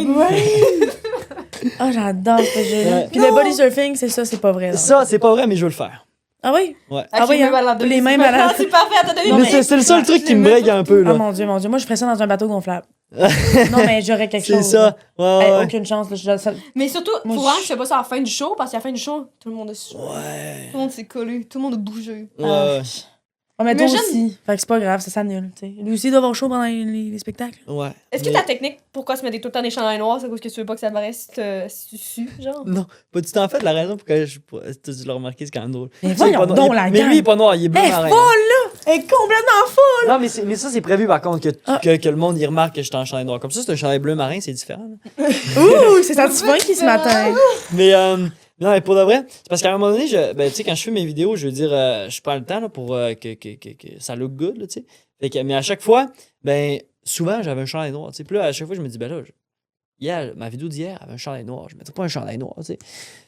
Ah, j'adore ce jeu-là. Ouais. Puis le body surfing, c'est ça, c'est pas vrai. là. Ça, c'est pas vrai, mais je veux le faire. Ah oui? Ouais. Ah oui, hein? Les mains malades. C'est parfait, attends, Non, mais mais- c'est le seul truc qui me break un peu, Ah là. mon dieu, moi je ferais ça dans un bateau gonflable. Non, mais j'aurais quelque C'est chose. ça. Ouais, là. ouais, Hey, ouais. aucune chance. Là, Mais surtout, Moi, faut vraiment je- que je fais pas ça à la fin du show, parce qu'à la fin du show, tout le monde est sur. Ouais. Tout le monde s'est collé, tout le monde a bougé. Ouais, ouais. Ah, mais toi Imagine- aussi. Fait que c'est pas grave, ça s'annule. Tu sais. Lui aussi doit avoir chaud pendant les spectacles. Ouais. Est-ce que Mais- ta technique, pourquoi se mettre tout le temps des chandails noirs, c'est parce que tu veux pas que ça paraisse si tu sues, genre? Non, pas du tout. En fait, la raison pour laquelle tu l'as remarqué, c'est quand même drôle. Mais Tu sais, il est voyons pas noir. donc, la Mais gang. lui, il est pas noir, il est bleu Elle est marin. folle, là! Elle est complètement folle! Non, mais ça, c'est prévu par contre, Ah. que le monde y remarque que je suis en chandail noir. Comme ça, c'est un chandail bleu marin, c'est différent. là. Ouh, c'est senti funky ce matin. Mais, non, mais pour de vrai, c'est parce qu'à un moment donné, ben, tu sais, quand je fais mes vidéos, je veux dire, je prends le temps là, pour que ça look good, là, tu sais. Fait que, mais à chaque fois, ben, souvent, j'avais un chandail noir, tu sais. Puis là, à chaque fois, je me dis, ben là, hier, ma vidéo d'hier avait un chandail noir. Je mettrais pas un chandail noir, tu sais.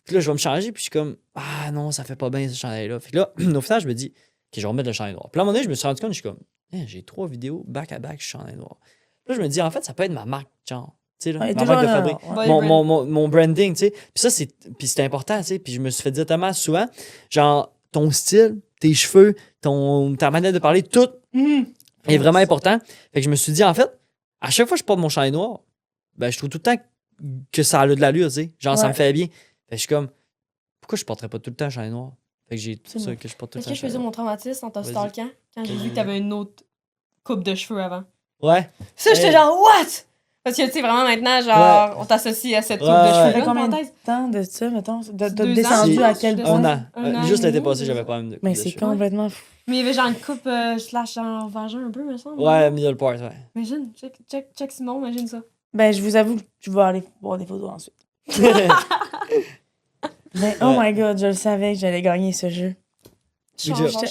Puis là, je vais me changer, puis je suis comme, ah non, ça fait pas bien ce chandail-là. Fait que là, au final, je me dis, ok, je vais remettre le chandail noir. Puis là, à un moment donné, je me suis rendu compte, je suis comme, j'ai 3 vidéos back-à-back, je suis chandail noir. Puis là, je me dis, en fait, ça peut être ma marque, genre. Tu sais, là, Ouais, ma toujours marque de là, fabrique. ouais. Mon branding, tu sais. Puis ça, c'est important, tu sais. Puis je me suis fait dire tellement souvent, genre, ton style, tes cheveux, ta manière de parler, tout est vraiment important. Fait que je me suis dit, en fait, à chaque fois que je porte mon chandail noir, ben, je trouve tout le temps que ça a de l'allure, tu sais. Genre, ça Ouais. me fait bien. Fait que je suis comme, pourquoi je porterais pas tout le temps un chandail noir? Fait que j'ai tout C'est ça vrai. que je porte tout le Est-ce temps. que je faisais mon traumatisme en te Vas-y. stalkant quand j'ai vu que t'avais une autre coupe de cheveux avant? Ouais. Ça, j'étais Hey. genre, what? Parce que, tu sais, vraiment, maintenant, genre, on t'associe à cette coupe Ouais, de ouais. cheveux. Ça fait là, combien parenthèse. de temps de ça, mettons? De 2 ans, descendu je à pense, quel je point? Un an. Un an Juste et l'été demi, passé, deux j'avais ans. pas même de coupe Mais de c'est cheveux. complètement fou. Mais il y avait genre une coupe slash genre vagin un peu, me semble. Ouais, middle part, ouais. Imagine, check Simon, imagine ça. Ben, je vous avoue que tu vas aller voir des photos ensuite. Mais oh Ouais. my god, je le savais que j'allais gagner ce jeu.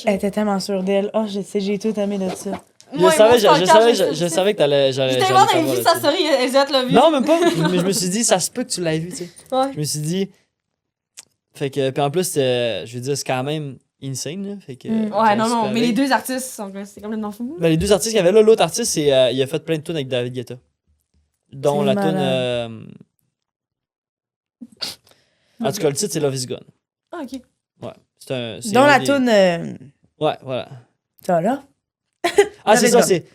Elle était tellement sûre d'elle. Oh, je sais, j'ai tout aimé de ça. Je savais que t'allais. J'étais vraiment dans vu sa story, Elisabeth l'a vu. Non, même pas. Mais je me suis dit, ça se peut que tu l'aies vu, tu sais. Ouais. Je me suis dit. Fait que. Puis en plus, je veux dire, c'est quand même insane, là. Fait que. Ouais, non, mais les deux artistes, c'est complètement fou. Ben, les deux artistes qu'il y avait là, l'autre artiste, il a fait plein de tunes avec David Guetta. Dont C'est la malade. tune. En tout cas, le titre, c'est Love is Gone. Ah, ok. C'est Dont un la des- toune. Ouais, voilà. Ça, là. Ah, c'est David ça, Guetta. c'est.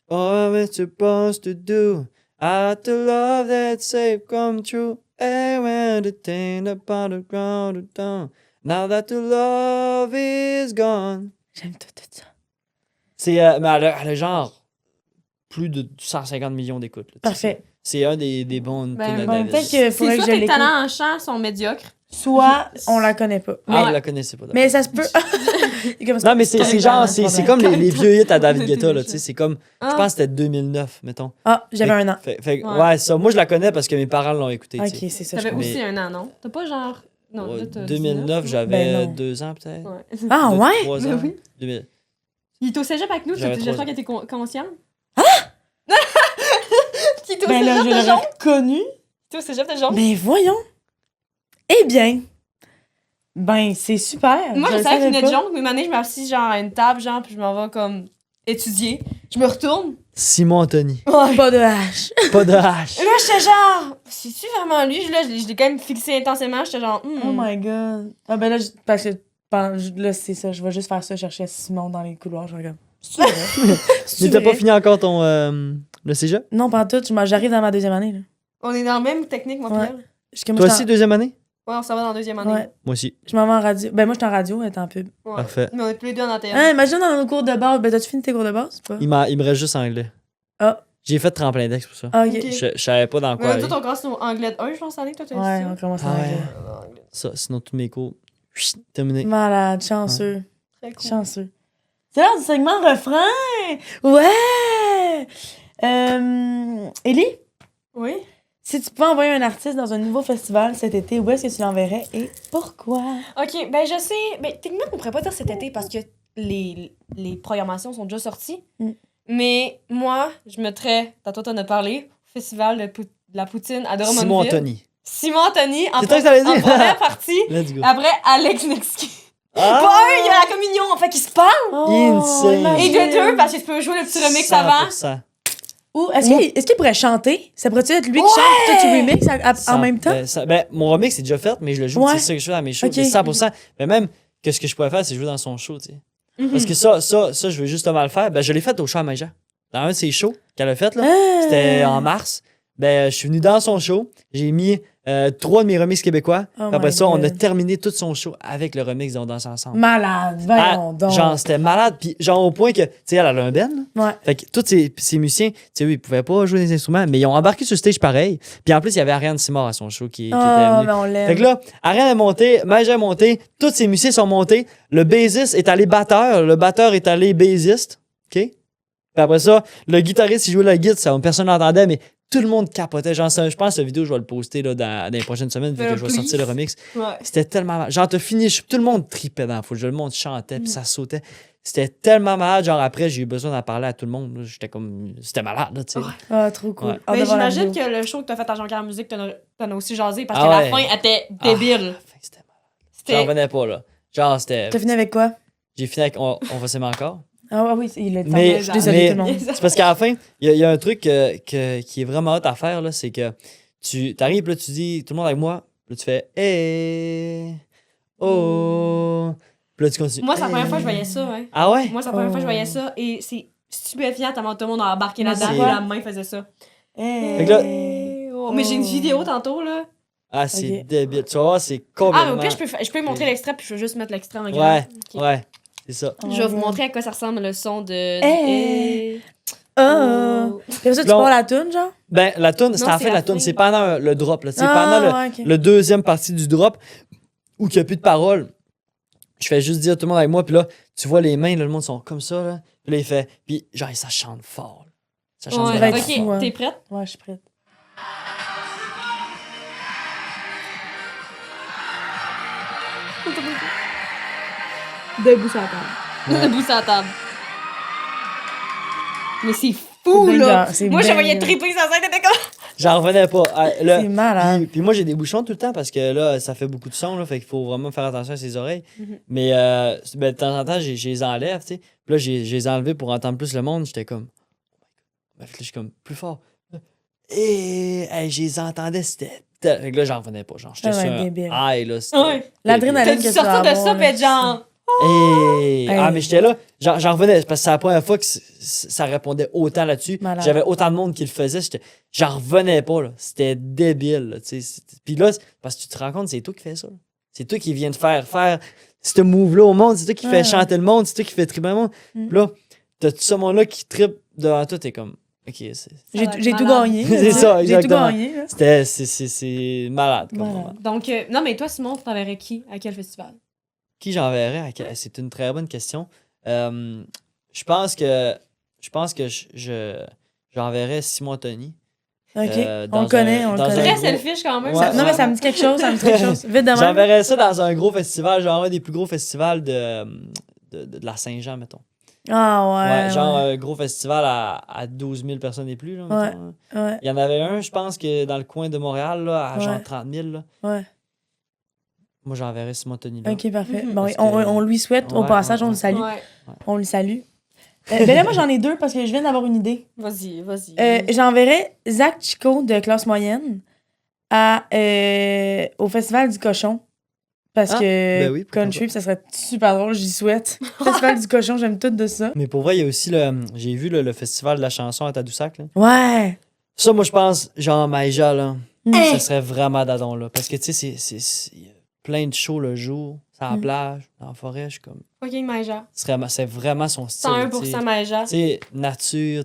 All I'm supposed to do, I to love that's safe come true. And when the thing upon the ground down, now that the love is gone. J'aime tout ça. C'est, mais elle a genre plus de 150 millions d'écoutes. là. Parfait. C'est un des bons tunes à Ben, David. peut-être que C'est faudrait soit que je tes l'écoute. talents en chant sont médiocres. Soit on la connaît pas. Ah, Mais, je la connaissais pas. d'accord. mais ça se peut. C'est comme ça. Non, mais c'est Correct, genre, Anna, c'est c'est comme correct. les vieux hits à David Correct. Guetta, là, tu sais. C'est comme, je Ah. pense que c'était 2009, mettons. Ah, j'avais un an. Fait, Ouais. ouais, ça. Moi, je la connais parce que mes parents l'ont écouté, Ok, tu sais. c'est ça. je T'avais comprends. aussi un an, non? T'as pas genre. Non, Ouais, là, t'as 2009, 19, j'avais Ben non. 2 ans, peut-être. Ouais. Ah, Deux, ouais? 3 Ben ans. oui. 2000. Il est au cégep avec nous, J'avais j'espère 3 qu'il était conscient. Ah! Qui est au Ben là, cégep je de l'aurais Jean? reconnu. Qui est au cégep de Jean? Mais voyons. Eh bien. Ben, c'est super. Moi, je le savais qu'il venait de pas. Jean, mais une année, je m'assis genre à une table, genre, puis je m'en vais comme étudier. Je me retourne. Simon Anthony. Pas de hache. Pas de hache. Et là, j'étais genre, c'est-tu vraiment lui? Là, je l'ai quand même fixé intensément. J'étais genre, Oh my god. Ah ben là, parce que là, c'est ça. Je vais juste faire ça, chercher Simon dans les couloirs. Je regarde. C'est vrai? C'est Mais t'as vrai? pas fini encore ton. Le cégep? Non, pas en tout. J'arrive dans ma deuxième année. Là. On est dans la même technique, moi, Ouais. Pierre. Parce que moi, Toi je aussi, deuxième année? Ouais, on s'en va dans la deuxième année. Ouais. Moi aussi. Je m'en vais en radio. Ben moi, je suis en radio, elle est en pub. Ouais. Parfait. Mais on est tous les deux en ATM. Hein, imagine dans nos cours de base. Ben t'as-tu fini tes cours de base? Pas? Il me reste juste anglais. Ah. J'ai fait tremplin d'ex pour ça. Ah, ok. Ok. Je savais pas dans quoi Mais aller. tout ton commence au anglais de 1, je pense, cette année, toi, t'as dit Ouais, ça? on commence Ah en ouais. anglais. Ça, sinon tous mes cours. Chut, terminé. Malade, chanceux. Très cool. Chanceux. C'est l'heure du segment refrain! Ouais! Ellie, Oui? si tu pouvais envoyer un artiste dans un nouveau festival cet été, où est-ce que tu l'enverrais et pourquoi? Ok, ben je sais. Ben techniquement, on pourrait pas dire cet été parce que les programmations sont déjà sorties. Mm. Mais moi, je mettrais, tantôt t'en as parlé, au festival de la poutine à Drummondville. Simon Anthony. Simon Anthony en, C'est toi que t'avais dit? en première partie. Let's go. Après, Alex Nevsky. Ah! Pas eux, il y a la communion, en fait, qui se parlent. Insane. imagine. Et de deux, parce que tu peux jouer le petit remix avant. 100%. Ou est-ce qu'il pourrait chanter? Ça pourrait-tu être lui qui chante et toi tu remixes en même temps? Ben, mon remix c'est déjà fait, mais je le joue, Ouais. c'est ça que je fais dans mes shows, Ok. c'est 100%. Mais même, ce que je pourrais faire, c'est jouer dans son show, tu sais. Mhm. Parce que ça, je veux justement le faire. Ben, je l'ai fait au show à Maïja. dans un de ses shows qu'elle a fait, là. Ah! C'était en mars. Ben, je suis venu dans son show. J'ai mis 3 de mes remixes québécois. Oh Après my ça, on a God. terminé tout son show avec le remix d'On danse ensemble. Malade, voyons donc. Genre, c'était malade. Puis, genre, au point que, tu sais, elle a un band. Là. Ouais. Fait que tous ces musiciens, tu sais, eux, ils pouvaient pas jouer des instruments, mais ils ont embarqué sur le stage pareil. Puis en plus, il y avait Ariane Simard à son show qui était Oh, venue. ben on l'aime. Fait que là, Ariane est monté, Maja est monté, tous ces musiciens sont montés. Le bassiste est allé batteur, le batteur est allé bassiste. OK? Puis après ça, le guitariste, il jouait la guitare, personne n'entendait, mais tout le monde capotait. Genre, je pense que la vidéo, je vais le poster là, dans les prochaines semaines, vu que je vais sortir le remix. Ouais. C'était tellement mal. Genre, t'as fini, tout le monde tripait dans la foule. Le monde chantait, puis ça sautait. C'était tellement malade. Genre, après, j'ai eu besoin d'en parler à tout le monde. là. J'étais comme. C'était malade, là, tu sais. Ouais. Ah, trop cool. Ouais. Hâte de Mais voir la j'imagine vidéo. que le show que t'as fait à Jean-Claire Musique, t'en as aussi jasé parce Ah que ouais. la fin était débile. Fait que c'était malade. J'en C'était. revenais pas, là. Genre, c'était. T'as fini avec quoi? J'ai fini avec On va s'aimer encore. Ah oui, il est temps. Mais- Je suis désolée, mais- tout le monde. C'est parce qu'à la fin, il y a un truc qui est vraiment hot à faire, là. C'est que tu t'arrives, là, tu dis tout le monde avec moi. Puis là, tu fais Hey, oh. Puis là, tu continues. Moi, c'est la première Hey. fois que je voyais ça, ouais. Ah ouais? Moi, c'est la première fois que je voyais Oh. ça et c'est stupéfiant tellement tout le monde a embarqué Mais là-dedans c'est et quoi? la main faisait ça. Hey. Fait que là- Oh, mais j'ai une vidéo tantôt, là. Ah, c'est Ok. débile. Tu vas voir, c'est Ah, mais complètement. au pire, je peux montrer l'extrait puis je vais juste mettre l'extrait en grand. Ouais, Ok. ouais. C'est ça. Oh Je vais my vous God. montrer à quoi ça ressemble le son de. Hey. Oh. Oh. Puis après ça, tu Là, on- pars la toune, genre? Ben, la toune, c'est Non, à la c'est fin de la la toune. fin. C'est pendant le drop, là. C'est Ah, pendant ouais, ok. le deuxième partie du drop où il n'y a plus de paroles. Je fais juste dire tout le monde avec moi, puis là, tu vois les mains, là, le monde sont comme ça, là. Puis là, il fait. Puis, genre, ça chante fort. Là. Ça chante Ouais, va vraiment être fou, ok, hein. fort. t'es prête? Ouais, je suis prête. Debout sur la table. Debout sur la table. Mais c'est fou, C'est là! banger, c'est Moi, je voyais banger. triper sa scène, t'étais comme. J'en revenais pas. Ah, là, C'est malade. puis moi, j'ai des bouchons tout le temps parce que là, ça fait beaucoup de son, là. Fait qu'il faut vraiment faire attention à ses oreilles. Mhm. Mais ben, de temps en temps, je les enlève, tu sais. Puis là, je les ai enlevés pour entendre plus le monde. J'étais comme. Ben, fait que là, je suis comme plus fort. Et hey, je les entendais, c'était. Fait que là, j'en revenais pas. Genre, j'étais Ah ouais, sur un débile. high, là. c'était Ouais. L'adrénaline T'as que dû tu sortir vas de ça, avoir, pis être là, genre. Hey. Ah, Hey. mais j'étais là, j'en revenais, parce que c'est la première fois que ça répondait autant là-dessus. Malade. J'avais autant de monde qui le faisait, j'en revenais pas, là. C'était débile, là, tu sais. Puis là, parce que tu te rends compte, c'est toi qui fais ça. Là. C'est toi qui viens de faire ce move-là au monde, c'est toi qui Ouais. fais chanter le monde, c'est toi qui fais triper le monde. Mm. Puis là, t'as tout ce monde-là qui tripe devant toi, t'es comme, ok, J'ai va être j'ai tout malade. gagné. C'est ça, J'ai tout exactement. gagné. Là. c'est malade comme Malade. moment. Donc, non, mais toi, Simon, t'enverrais qui? À quel festival? Qui j'enverrais? C'est une très bonne question. Je pense que j'enverrais Simon Tony. OK. Dans On le connaît, un- on le dans un connaît. Très selfish quand même. Ouais, ça Non, mais ça me dit quelque chose, ça me dit quelque chose. Vite de même. J'enverrais ça dans un gros festival, genre un des plus gros festivals de la Saint-Jean, mettons. Ah ouais. genre un gros festival à 12 000 personnes et plus, là, mettons, Ouais. hein. Ouais, Il y en avait un, je pense, que dans le coin de Montréal, là, à genre Ouais. 30 000. Là. ouais. Moi, j'enverrais Simon Tony là. OK, parfait. Mhm. Bon, Parce que- on lui souhaite au Ouais, passage, ouais, on le salue. Ouais. On le salue. Ben là, moi, j'en ai deux parce que je viens d'avoir une idée. Vas-y, vas-y. J'enverrais Zach Chico de classe moyenne au Festival du Cochon. Parce Ah, que ben oui, pourquoi country, puis ça serait super drôle, j'y souhaite. Festival du Cochon, j'aime tout de ça. Mais pour vrai, il y a aussi j'ai vu le festival de la chanson à Tadoussac. Là. Ouais. Ça, moi, je pense, genre Maïja, là, Mm. ça serait vraiment d'adon, là. Parce que, tu sais, il y a plein de shows le jour, sur la Mm. plage, dans la forêt, je suis comme... Fucking Maïja. C'est vraiment son style. 101% Maïja. Tu sais, nature,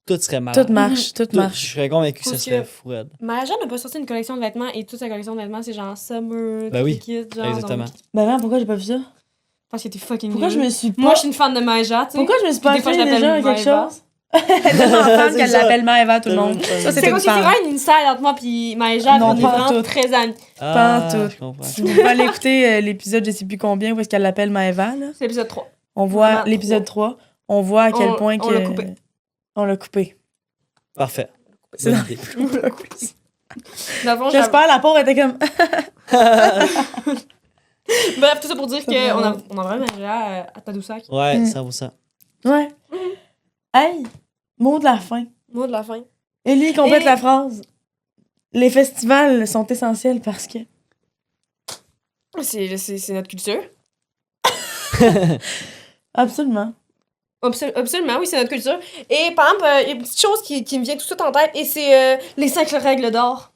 tout serait malade. Tout marche, tout Tout- marche. Je serais convaincu que ça Parce serait que- fou, raide. Maïja n'a pas sorti une collection de vêtements et toute sa collection de vêtements, c'est genre Summer, Ben oui, Kid, genre. exactement. donc, Ben non, pourquoi j'ai pas vu ça? parce que t'es fucking Pourquoi je nul. me suis pas... Moi, je suis une fan de Maïja, tu sais. Pourquoi je me suis Puis pas des fois, acheté je l'appelle déjà quelque Maëva. chose? Tellement fan C'est qu'elle ça. l'appelle Maëva, tout le Tellement monde. fan. Ça, C'est c'est une aussi, c'est fan. vraiment une inside entre moi puis Maïja, Non, on est pas vraiment tout. très amis. Ah, tout. je comprends. Si vous pouvez aller écouter l'épisode, je sais plus combien, où est-ce qu'elle l'appelle Maëva, là. C'est l'épisode 3. On voit Vraiment l'épisode 3. On voit à quel On- point on que... l'a coupé. On l'a coupé. Parfait. C'est Bonne dans- idée. Dans le fond, J'espère la pauvre était comme... Bref, tout ça pour dire C'est qu'on bon. on enverrait Maïja à Tadoussac. Ouais, Mm. 100%. Ouais. Hey, mot de la fin. Mot de la fin. Ellie, complète Et- la phrase. Les festivals sont essentiels parce que... C'est notre culture. Absolument. Absolument, oui, c'est notre culture. Et par exemple, il y a une petite chose qui me vient tout de suite en tête, et c'est les 5 règles d'or.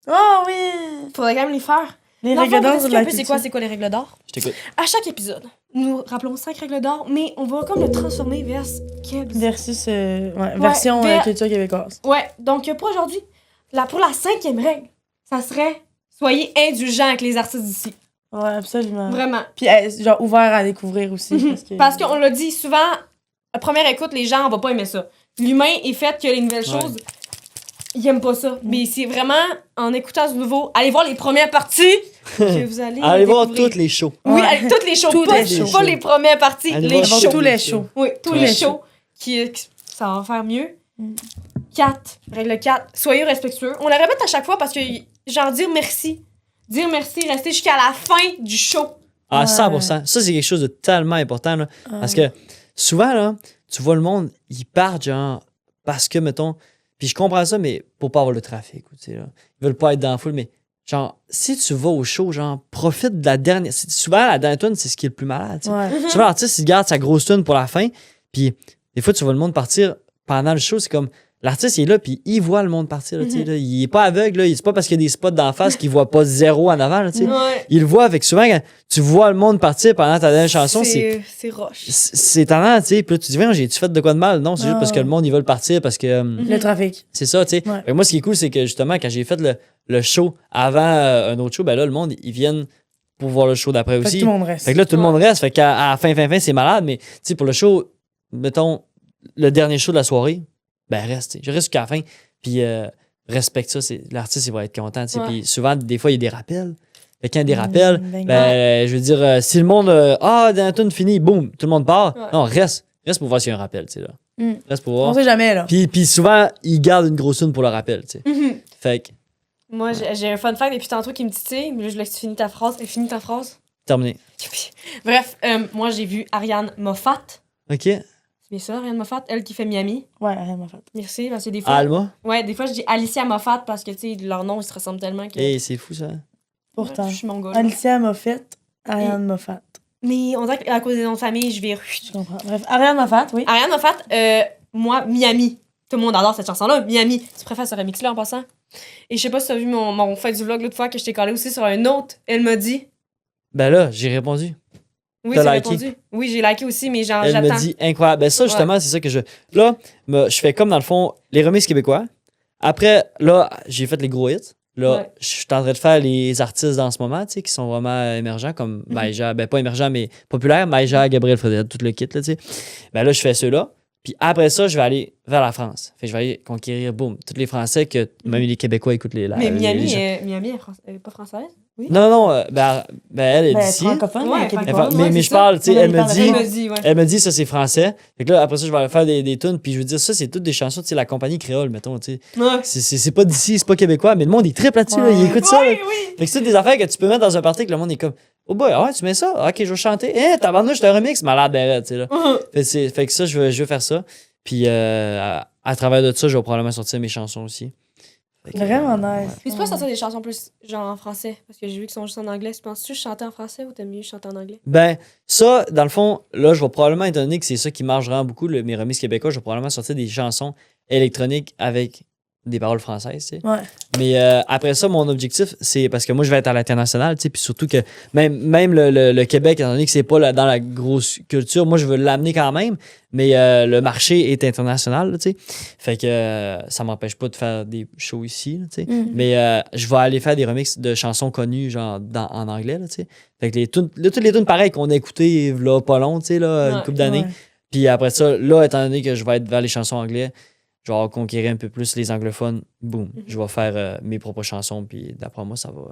Oh oui! Faudrait quand même les faire. Les Dans le fond, règles d'or vous de la expliquez un peu c'est quoi les règles d'or? Je t'écoute. À chaque épisode, nous rappelons 5 règles d'or, mais on va comme le transformer vers Kebs. Versus, version culture québécoise. Ouais, donc pour aujourd'hui, pour la 5e règle, ça serait soyez indulgents avec les artistes d'ici. Ouais, absolument. Vraiment. Puis, genre, ouvert à découvrir aussi. Parce qu'on l'a dit souvent, à première écoute, les gens, on va pas aimer ça. L'humain est fait que les nouvelles choses, ils aiment pas ça. Mais c'est vraiment, en écoutant ce nouveau, allez voir les premières parties que vous allez Allez voir découvrir. toutes les shows. Oui, Ouais. allez, toutes les shows. Toutes Pas, les shows. pas les premières parties, Allez les voir shows. Tous les shows. Oui, tous Ouais. les shows. Ça va faire mieux. 4. Règle 4. Soyez respectueux. On la répète à chaque fois parce que, genre, dire merci. Dire merci, rester jusqu'à la fin du show. À Ouais. 100%. Ça, c'est quelque chose de tellement important. Là, parce que souvent, là, tu vois le monde, ils partent, genre, parce que, mettons, puis je comprends ça, mais pour pas avoir le trafic. Tu sais, là. Ils veulent pas être dans la foule, mais genre, si tu vas au show, genre, profite de la dernière. Souvent, la dernière tune, c'est ce qui est le plus malade. Tu sais. Ouais. Souvent, l'artiste, il garde sa grosse tune pour la fin, puis des fois, tu vois le monde partir pendant le show, c'est comme. L'artiste, il est là, puis il voit le monde partir. Là, tu sais, là. Il est pas aveugle, là. C'est pas parce qu'il y a des spots d'en face qu'il voit pas zéro en avant. Là, tu sais. Ouais. Il le voit avec souvent, quand tu vois le monde partir pendant ta dernière chanson, C'est roche. c'est tendant, tu sais. Puis là, tu te dis, voyons, j'ai-tu fait de quoi de mal? Non, c'est juste parce que le monde, ils veulent partir, parce que Le trafic. c'est ça, tu sais. Ouais. Fait que moi, ce qui est cool, c'est que justement, quand j'ai fait le show avant un autre show, ben là, le monde, ils viennent pour voir le show d'après Fait que aussi. tout le monde reste. Fait que là, tout le monde reste. Fait qu'à à la fin, c'est malade, mais tu sais, pour le show, mettons, le dernier show de la soirée, ben reste. Je reste jusqu'à la fin. Puis respecte ça. L'artiste, il va être content. Tu sais. Ouais. Puis souvent, des fois, il y a des rappels. Fait que quand il y a des rappels, ben, je veux dire, si le monde, dans la tune finie, boum, tout le monde part. Ouais. Non, reste. Reste pour voir s'il y a un rappel, tu sais, là. Reste pour On voir. sait jamais, là. Puis souvent, ils gardent une grosse tune pour le rappel, tu sais. Fait que, Moi, j'ai un fun fact depuis tantôt qui me titille, mais là, je laisse finir ta phrase. Finis ta phrase. terminé. Bref, moi, j'ai vu Ariane Moffat. OK. C'est bien ça, Ariane Moffat, elle qui fait Miami. Ouais, rien m'a fait. Merci, parce que des fois... Alma. Ouais, des fois, je dis Alicia Moffat parce que, tu sais, leur nom, ils se ressemblent tellement que... Hey, c'est fou, ça. Pourtant. Je suis mongole. Alicia Moffat, Ariane Moffat. Mais on dirait qu'à cause des noms de famille, je vais... Je comprends. Bref, Ariane Moffat, oui. Ariane Moffat, moi, Miami. Tout le monde adore cette chanson-là, Miami. Tu préfères ce remix-là en passant? Et je sais pas si tu as vu mon fait du vlog l'autre fois que je t'ai collé aussi sur un autre. Elle m'a dit... Ben là, j'ai répondu. Oui, T'as j'ai liké? répondu. Oui, j'ai liké aussi, mais genre, Elle j'attends. me dit incroyable. Ben ça, justement, c'est ça que je. Là, je fais comme dans le fond, les remixes québécois. Après, là, j'ai fait les gros hits. Là, Ouais. je suis en train de faire les artistes dans ce moment, tu sais, qui sont vraiment émergents, comme Maïja, ben pas émergents, mais populaires. Maïja, Gabriel Frédéric, tout le kit, là, tu sais. Ben là, je fais ceux-là. Puis après ça, je vais aller vers la France. Fait que je vais aller conquérir, boum, tous les Français que même les Québécois écoutent les. Mais Miami, les gens. Miami elle est pas française? Oui. Non, elle est Ben, d'ici. francophone, Ouais, mais québécois. francophone. Mais c'est je ça. parle, tu sais, Ouais, elle il me parle dit. Elle me dit, ouais. Elle me dit, ça, c'est français. Fait que là, après ça, je vais aller faire des tunes. Puis je veux dire, ça, c'est toutes des chansons, tu sais, la compagnie créole, mettons, tu sais. Ouais. C'est pas d'ici, c'est pas québécois, mais le monde est très là-dessus, là, il Ouais. écoute ça. Là. Oui, oui. Fait que c'est des affaires que tu peux mettre dans un party que le monde est comme, oh boy, ah ouais, tu mets ça? Ok, je vais chanter. Tabarnouche, je te remix, malade, tu sais, là. Fait que ça, je veux faire ça. Puis à travers de ça, je vais probablement sortir mes chansons aussi. Fait que, Vraiment nice. Mais tu peux sortir des chansons plus genre en français? Parce que j'ai vu qu'ils sont juste en anglais. Tu penses-tu chanter en français ou t'aimes mieux chanter en anglais? Ben, ça, dans le fond, là, je vais probablement être donné que c'est ça qui marche vraiment beaucoup, mes remises québécois. Je vais probablement sortir des chansons électroniques avec des paroles françaises, tu sais. Ouais. Mais après ça, mon objectif, c'est parce que moi, je vais être à l'international, tu sais, puis surtout que même le Québec, étant donné que c'est pas dans la grosse culture, moi, je veux l'amener quand même, mais le marché est international, là, tu sais. Fait que ça m'empêche pas de faire des shows ici, là, tu sais. Mais je vais aller faire des remixes de chansons connues, genre, en anglais, là, tu sais. Fait que toutes les tunes pareilles qu'on a écoutées, là, pas long, tu sais, là, une Ouais. couple d'années. Ouais. Puis après ça, là, étant donné que je vais être vers les chansons anglais, je vais conquérir un peu plus les anglophones. Boum, je vais faire mes propres chansons. Puis d'après moi, ça va.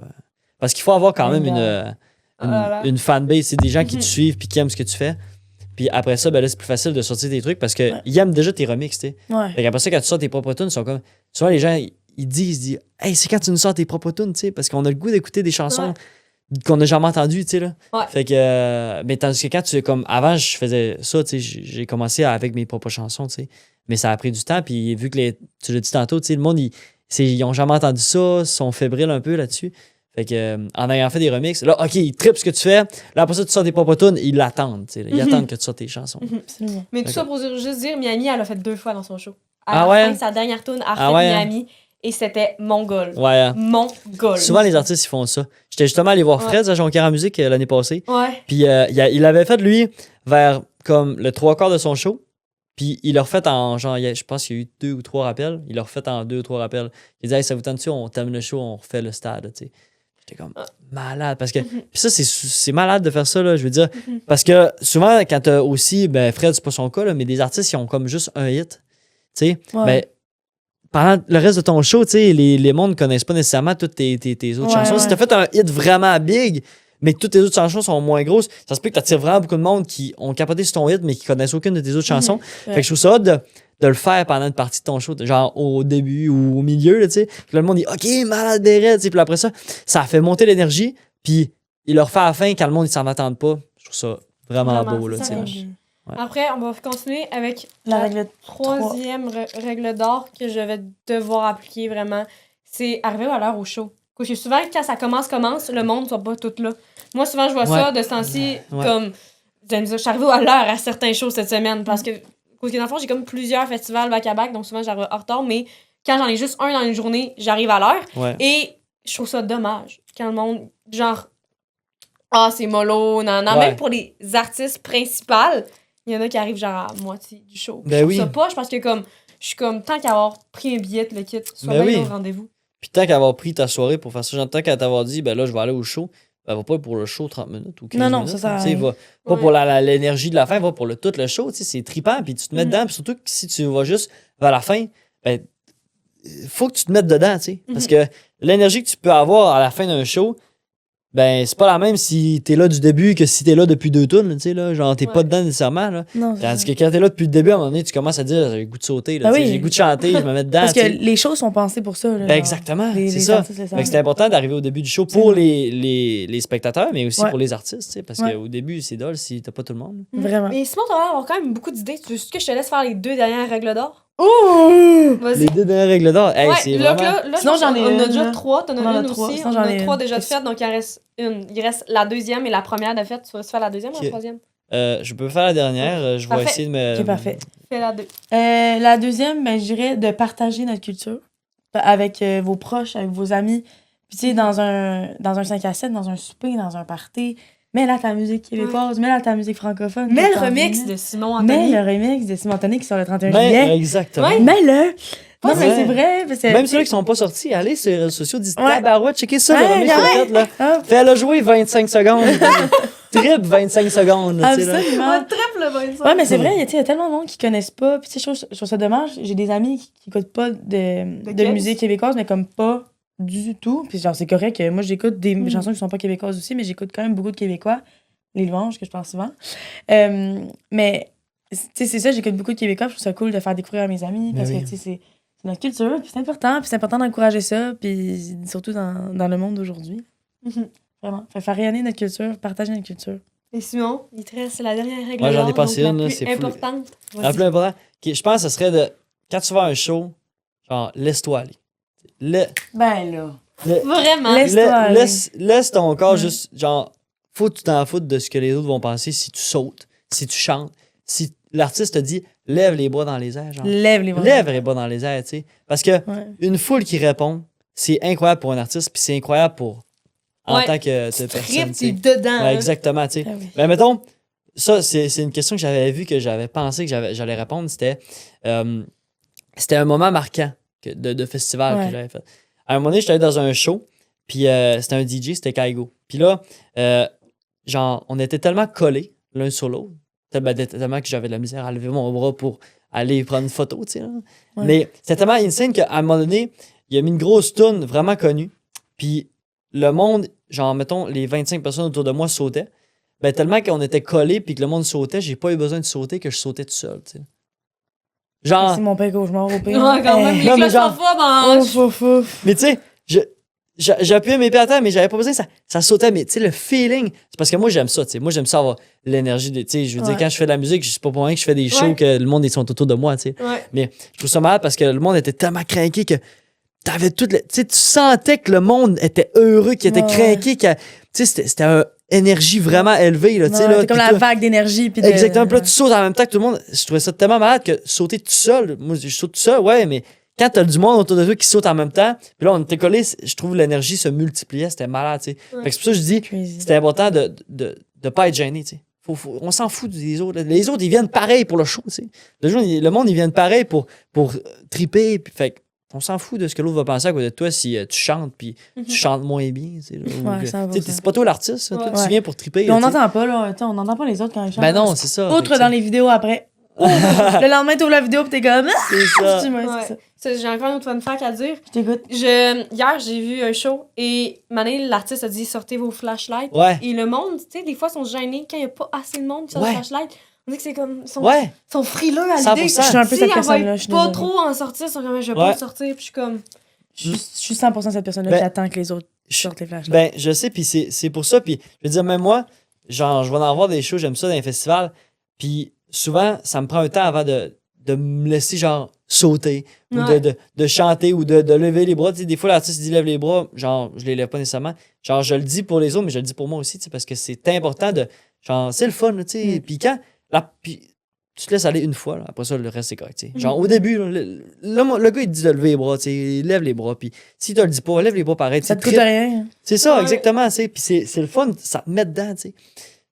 Parce qu'il faut avoir quand même une fanbase. C'est des gens qui te suivent puis qui aiment ce que tu fais. Puis après ça, ben là, c'est plus facile de sortir tes trucs parce qu'ils aiment déjà tes remixes, tu sais. Ouais. Fait qu'après ça, quand tu sors tes propres tunes, ils sont comme. Souvent, les gens, ils disent, hey, c'est quand tu nous sors tes propres tunes, tu sais, parce qu'on a le goût d'écouter des chansons qu'on n'a jamais entendues, tu sais, là. Ouais. Fait que. Mais tandis que quand tu. Comme avant, je faisais ça, tu sais, j'ai commencé avec mes propres chansons, tu sais. Mais ça a pris du temps, puis vu que tu l'as dit tantôt, tu sais, le monde, ils ont jamais entendu ça, ils sont fébriles un peu là-dessus. Fait que, en ayant fait des remixes, là, OK, ils trippent ce que tu fais. Là, après ça, tu sors des pop-tunes, ils l'attendent. Tu sais, là. Ils attendent que tu sortes tes chansons. Absolument. Mais tout ça pour juste dire, Miami, elle a fait 2 fois dans son show. Ah À la ouais? fin, sa dernière tune, elle a Ah fait ouais? Miami. Et c'était Mongol. Ouais. Mongol. Souvent, les artistes, ils font ça. J'étais justement allé voir Fred à Jonquière en musique l'année passée. Ouais. Puis il avait fait, lui, vers comme le 3/4 de son show. Puis il l'a refait en genre, je pense qu'il y a eu 2 ou 3 rappels. Il l'a refait en 2 ou 3 rappels. Il dit, hey, ça vous tente-tu, on termine le show, on refait le stade, tu sais. J'étais comme malade. Parce que, puis ça, c'est malade de faire ça, là, je veux dire. Parce que souvent, quand t'as aussi, ben Fred, c'est pas son cas, là, mais des artistes qui ont comme juste un hit, tu sais, Ouais. ben, pendant le reste de ton show, tu sais, les mondes ne connaissent pas nécessairement toutes tes autres chansons. Ouais. Si t'as fait un hit vraiment big, mais que toutes tes autres chansons sont moins grosses, ça se peut que t'attires vraiment beaucoup de monde qui ont capoté sur ton hit, mais qui connaissent aucune de tes autres chansons. Ouais. Fait que je trouve ça hot de le faire pendant une partie de ton show, genre au début ou au milieu, là, tu sais. Puis là, le monde dit « OK, malade des raids », tu sais. Puis après ça, ça fait monter l'énergie, puis il le refait à la fin quand le monde, ils s'en attendent pas. Je trouve ça vraiment Vraiment, beau, là, c'est tu ça, sais. ouais. Ouais. Après, on va continuer avec La règle troisième règle d'or que je vais devoir appliquer vraiment. C'est arriver à l'heure au show. Parce que souvent, quand ça commence, le monde ne soit pas tout là. Moi, souvent, je vois ça de ce temps-ci comme. Je suis arrivée à l'heure à certains shows cette semaine parce que, dans le fond, j'ai comme plusieurs festivals back-à-back, donc souvent, j'arrive en retard, mais quand j'en ai juste un dans une journée, j'arrive à l'heure. Ouais. Et je trouve ça dommage quand le monde, genre, c'est mollo, non. Ouais. Même pour les artistes principales, il y en a qui arrivent genre à moitié du show. Ben je trouve oui. ça poche parce que comme je suis comme tant qu'à avoir pris un billet le kit, soit Ben bien oui. au rendez-vous. Puis tant qu'avoir pris ta soirée pour faire ça, genre, tant qu'à t'avoir dit, ben là, je vais aller au show, ben va pas pour le show 30 minutes ou 15 Non, minutes. ça sert à Tu sais, rien. va pas Ouais. pour l'énergie de la fin, va pour tout le show, tu sais, c'est trippant, puis tu te mets dedans, puis surtout que si tu vas juste vers la fin, ben, faut que tu te mettes dedans, tu sais. Parce que l'énergie que tu peux avoir à la fin d'un show, ben, c'est pas la même si t'es là du début que si t'es là depuis 2 tunes, tu sais, là. Genre, t'es pas dedans nécessairement, là. Non, c'est Tandis ça. que quand t'es là depuis le début, à un moment donné, tu commences à dire, j'ai le goût de sauter, là, Ah tu sais, oui. j'ai le goût de chanter, je me mets dedans. Parce tu que sais. les choses sont pensées pour ça. Là, Ben, genre. exactement, Les c'est ça. artistes le Fait savent. que c'est important d'arriver au début du show pour les spectateurs, mais aussi Ouais. pour les artistes, tu sais, parce Ouais. qu'au début, c'est dole si t'as pas tout le monde. Vraiment. Mais Simon, t'as l'air d'avoir quand même beaucoup d'idées. Tu veux juste que je te laisse faire les 2 dernières règles d'or? Ouh! Vas-y. Les 2 dernières règles d'or, hey, Ouais, c'est là, vraiment... là, Sinon, je pense j'en ai qu'on en a une, déjà là. 3, t'en On en as a une 3, aussi. sinon, On j'en en a ai 3 une. déjà de faites, donc il en reste une. Il reste la deuxième et la première de fête. Tu vas faire la deuxième ou Ok. la troisième? Je peux faire la dernière, je vais Parfait. essayer de me... Ok, parfait. Fais la 2. La deuxième, ben, je dirais de partager notre culture avec vos proches, avec vos amis. Puis, tu sais, dans un 5 à 7, dans un souper, dans un party, mets là ta musique québécoise, mets là ta musique francophone. Mets que le remix t'en de Simon mets Anthony. le remix de Simon Anthony qui sort le 31 Ben, juillet. exactement. Ouais. Mets-le! Non, mais Ouais. c'est vrai. Parce que, Même ceux qui sont pas sortis, allez sur les réseaux sociaux, dites Ouais. tabarouette, checkez ça, le Ouais, remix ouais. qu'on a fait, là. Ah, Fais-le jouer 25 secondes. Trip 25 secondes, là, tu sais, là. absolument. triple 25. Ouais, mais c'est vrai, tu sais, il y a tellement de monde qui connaissent pas. Puis, tu sais, je trouve ça dommage. J'ai des amis qui écoutent pas de quelle? musique québécoise, mais comme pas du tout. Puis, genre, c'est correct. Moi, j'écoute des chansons qui sont pas québécoises aussi, mais j'écoute quand même beaucoup de Québécois. Les louanges, que je pense souvent. Mais, tu sais, c'est ça, j'écoute beaucoup de Québécois. Puis je trouve ça cool de faire découvrir à mes amis. Parce oui. que, tu sais, c'est notre culture. Puis, c'est important. Puis, c'est important d'encourager ça. Puis, surtout dans le monde d'aujourd'hui. Vraiment. Faire rayonner notre culture, partager notre culture. Et Simon, il te reste la dernière règle Moi, j'en ai d'or, passé donc une, la là, plus c'est fou. importante. La Vas-y. plus importante, je pense que ce serait de... Quand tu vas à un show, genre, laisse-toi aller. Ben là. Vraiment. Laisse-toi aller. Laisse ton corps juste, genre, faut que tu t'en foutes de ce que les autres vont penser si tu sautes, si tu chantes, si l'artiste te dit lève les bras dans les airs, genre. Lève les bras. Lève les bras dans les airs, tu sais. Parce que Ouais. une foule qui répond, c'est incroyable pour un artiste, puis c'est incroyable pour en Ouais. tant que Tu personne, tripes, tu sais. t'es dedans. Ouais, hein. exactement, tu sais. Ah oui. Ben, mettons, ça, c'est une question que j'avais vue, que j'avais pensé que j'allais répondre. C'était un moment marquant de festival Ouais. que j'avais fait. À un moment donné, j'étais allé dans un show, puis c'était un DJ, c'était Kaigo. Puis là, genre, on était tellement collés l'un sur l'autre, tellement que j'avais de la misère à lever mon bras pour aller prendre une photo, tu sais. Là. Ouais. Mais c'était tellement insane qu'à un moment donné, il a mis une grosse toune vraiment connue, puis le monde, genre, mettons, les 25 personnes autour de moi sautaient. Ben, tellement qu'on était collés puis que le monde sautait, j'ai pas eu besoin de sauter, que je sautais tout seul, tu sais. Genre, C'est mon père cauchemar au pire. Ouais, quand même. Eh. Les Non, mais cloches genre- en foi dans... Ouf, ouf, ouf. mais tu sais, j'appuyais mes pieds à terre, mais j'avais pas besoin, ça sautait. Mais tu sais, le feeling, c'est parce que moi, j'aime ça, tu sais. Moi, j'aime ça avoir l'énergie, tu sais. Je veux dire, Ouais. quand je fais de la musique, c'est pas pour rien que je fais des shows Ouais. que le monde, ils sont autour de moi, tu sais. Ouais. Mais je trouve ça malade parce que le monde était tellement craqué que t'avais tout le... Tu sais, tu sentais que le monde était heureux, qu'il était craqué, tu sais, c'était une énergie vraiment élevée, là, tu sais, là. C'est comme la vague d'énergie. Puis Exactement. Puis là, tu sautes en même temps que tout le monde. Je trouvais ça tellement malade que sauter tout seul, moi, je saute tout seul, ouais, mais quand t'as du monde autour de toi qui saute en même temps, puis là, on était collés, je trouve l'énergie se multipliait, c'était malade, tu sais. Fait que c'est pour ça que je dis, c'était important de pas être gêné, tu sais. On s'en fout des autres. Les autres, ils viennent pareil pour le show, tu sais. Le monde, ils viennent pareil pour triper. Puis, fait on s'en fout de ce que l'autre va penser à côté de toi si tu chantes, puis tu chantes moins bien. Tu sais, là, c'est pas toi l'artiste, toi, tu viens pour triper. Puis on n'entend pas, là. On n'entend pas les autres quand ils chantent. Ben non, c'est ça. Outre dans les vidéos après. Le lendemain, t'ouvres la vidéo, puis t'es comme. C'est ça. J'ai encore un autre fun fact à dire. Je t'écoute. Hier, j'ai vu un show et l'artiste a dit sortez vos flashlights. Ouais. Et le monde, tu sais, des fois, sont gênés quand il n'y a pas assez de monde sur le flashlight. On dit que c'est comme. Ils sont frileux à l'idée. Je suis un peu cette personne-là. Je pas trop en sortir, ils sont comme je vais pas en sortir. Puis je suis comme. Je suis 100% cette personne-là qui attend que les autres sortent les flashlights. Ben, je sais, puis c'est pour ça. Puis je veux dire, même moi, genre, je vais en voir des shows, j'aime ça dans les festivals. Puis souvent, ça me prend un temps avant de me laisser, genre, sauter ou de chanter ou de lever les bras. Tu sais, des fois, l'artiste dit lève les bras, genre, je les lève pas nécessairement. Genre, je le dis pour les autres, mais je le dis pour moi aussi, tu sais, parce que c'est important de. Genre, c'est le fun, tu sais. Puis quand. Puis tu te laisses aller une fois, là, après ça, le reste, c'est correct, tu sais. Genre, au début, là, le gars, il te dit de lever les bras, tu sais, il lève les bras. Puis si tu le dis pas, lève les bras pareil. Ça te coûte rien. C'est ça, exactement, tu sais. Puis c'est le fun, ça te met dedans, tu sais.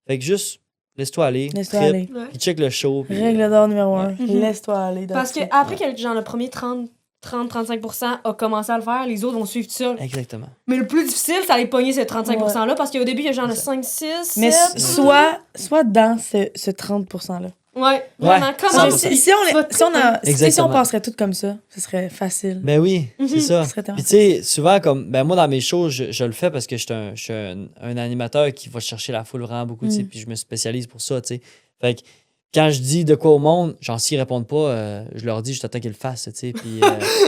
Fait que juste. Laisse-toi aller. Laisse-toi aller. Puis check le show. Puis... Règle d'or numéro 1. Laisse-toi aller. Parce que après que genre, le premier 30-35% a commencé à le faire, les autres vont suivre tout seul. Exactement. Mais le plus difficile, c'est d'aller pogner ce 35%-là parce qu'au début, il y a genre le 5-6. Mais soit dans ce 30%-là. Ouais, vraiment. Comment si on passerait tout comme ça, ce serait facile. Ben oui, c'est ça. Ce serait Puis tu sais, souvent, comme moi, dans mes shows, je le fais parce que je suis un animateur qui va chercher la foule vraiment beaucoup, tu sais, puis je me spécialise pour ça, tu sais. Fait que quand je dis de quoi au monde, genre, s'ils répondent pas, je leur dis, je t'attends qu'ils le fassent, tu sais. Puis,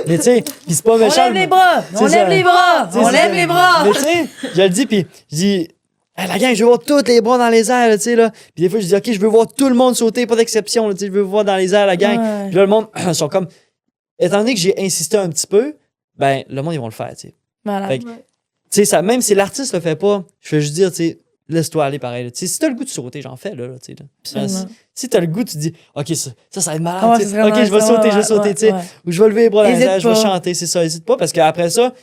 mais tu sais, puis c'est pas méchant. On lève les bras! On lève les bras! On lève les bras! Mais tu sais, je le dis, puis je dis... Hey, la gang, je veux voir tous les bras dans les airs, tu sais, là. Puis des fois, je dis, OK, je veux voir tout le monde sauter, pas d'exception, tu sais, je veux voir dans les airs la gang. Ouais. Puis là, le monde, ils sont comme, étant donné que j'ai insisté un petit peu, ben, le monde, ils vont le faire, tu sais. Voilà. Fait que, tu sais, ça, même si l'artiste le fait pas, je vais juste dire, tu sais, laisse-toi aller pareil, tu sais. Si t'as le goût de sauter, j'en fais, là, tu sais. Si t'as le goût, tu dis, OK, ça va être malade, tu sais. OK, je vais sauter, tu sais. Ou je vais lever les bras dans les airs, je vais chanter, c'est ça, hésite pas, parce qu'après ça,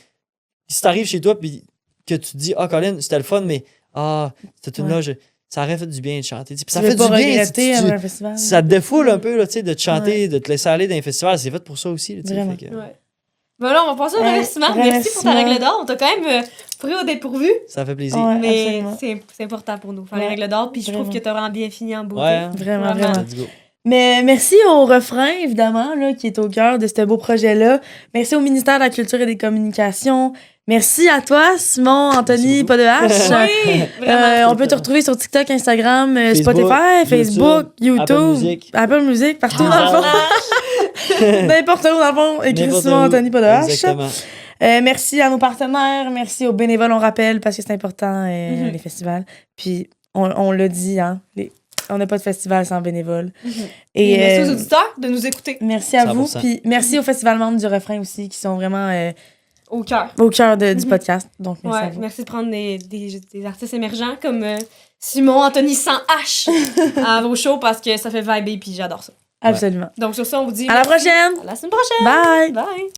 si t'arrives chez toi, puis que tu te dis, ah, Colin, c'était le fun, mais cette tune-là, ça aurait fait du bien de chanter. Puis ça fait du bien. Ça te défoule un peu là, de te chanter, de te laisser aller dans les festivals. C'est fait pour ça aussi. Là, vraiment. Ouais. Ben là, on va passer au remerciement. Merci pour ta règle d'or. On t'a quand même pris au dépourvu. Ça fait plaisir. Ouais, mais c'est important pour nous, faire les règles d'or. Puis je trouve que t'as vraiment bien fini en beauté. Ouais, vraiment. Let's go. Mais merci au refrain, évidemment, là, qui est au cœur de ce beau projet-là. Merci au ministère de la Culture et des Communications. Merci à toi, Simon, Anthony, pas de H. Oui, vraiment. On peut te retrouver sur TikTok, Instagram, Spotify, Facebook, YouTube, Apple Music, partout dans le fond. N'importe où dans le fond. Écris Simon, Anthony, pas de H. Exactement. Merci à nos partenaires, merci aux bénévoles, on rappelle, parce que c'est important, les festivals. Puis, on l'a dit, hein, on n'a pas de festival sans bénévoles. Et merci aux auditeurs de nous écouter. Merci à vous. Puis merci aux festival membres du refrain aussi, qui sont vraiment au cœur du podcast. Donc, merci à vous. Merci de prendre des artistes émergents comme Simon, Anthony sans H à vos shows parce que ça fait vibrer puis j'adore ça. Absolument. Donc sur ça, on vous dit à la prochaine. À la semaine prochaine. Bye. Bye.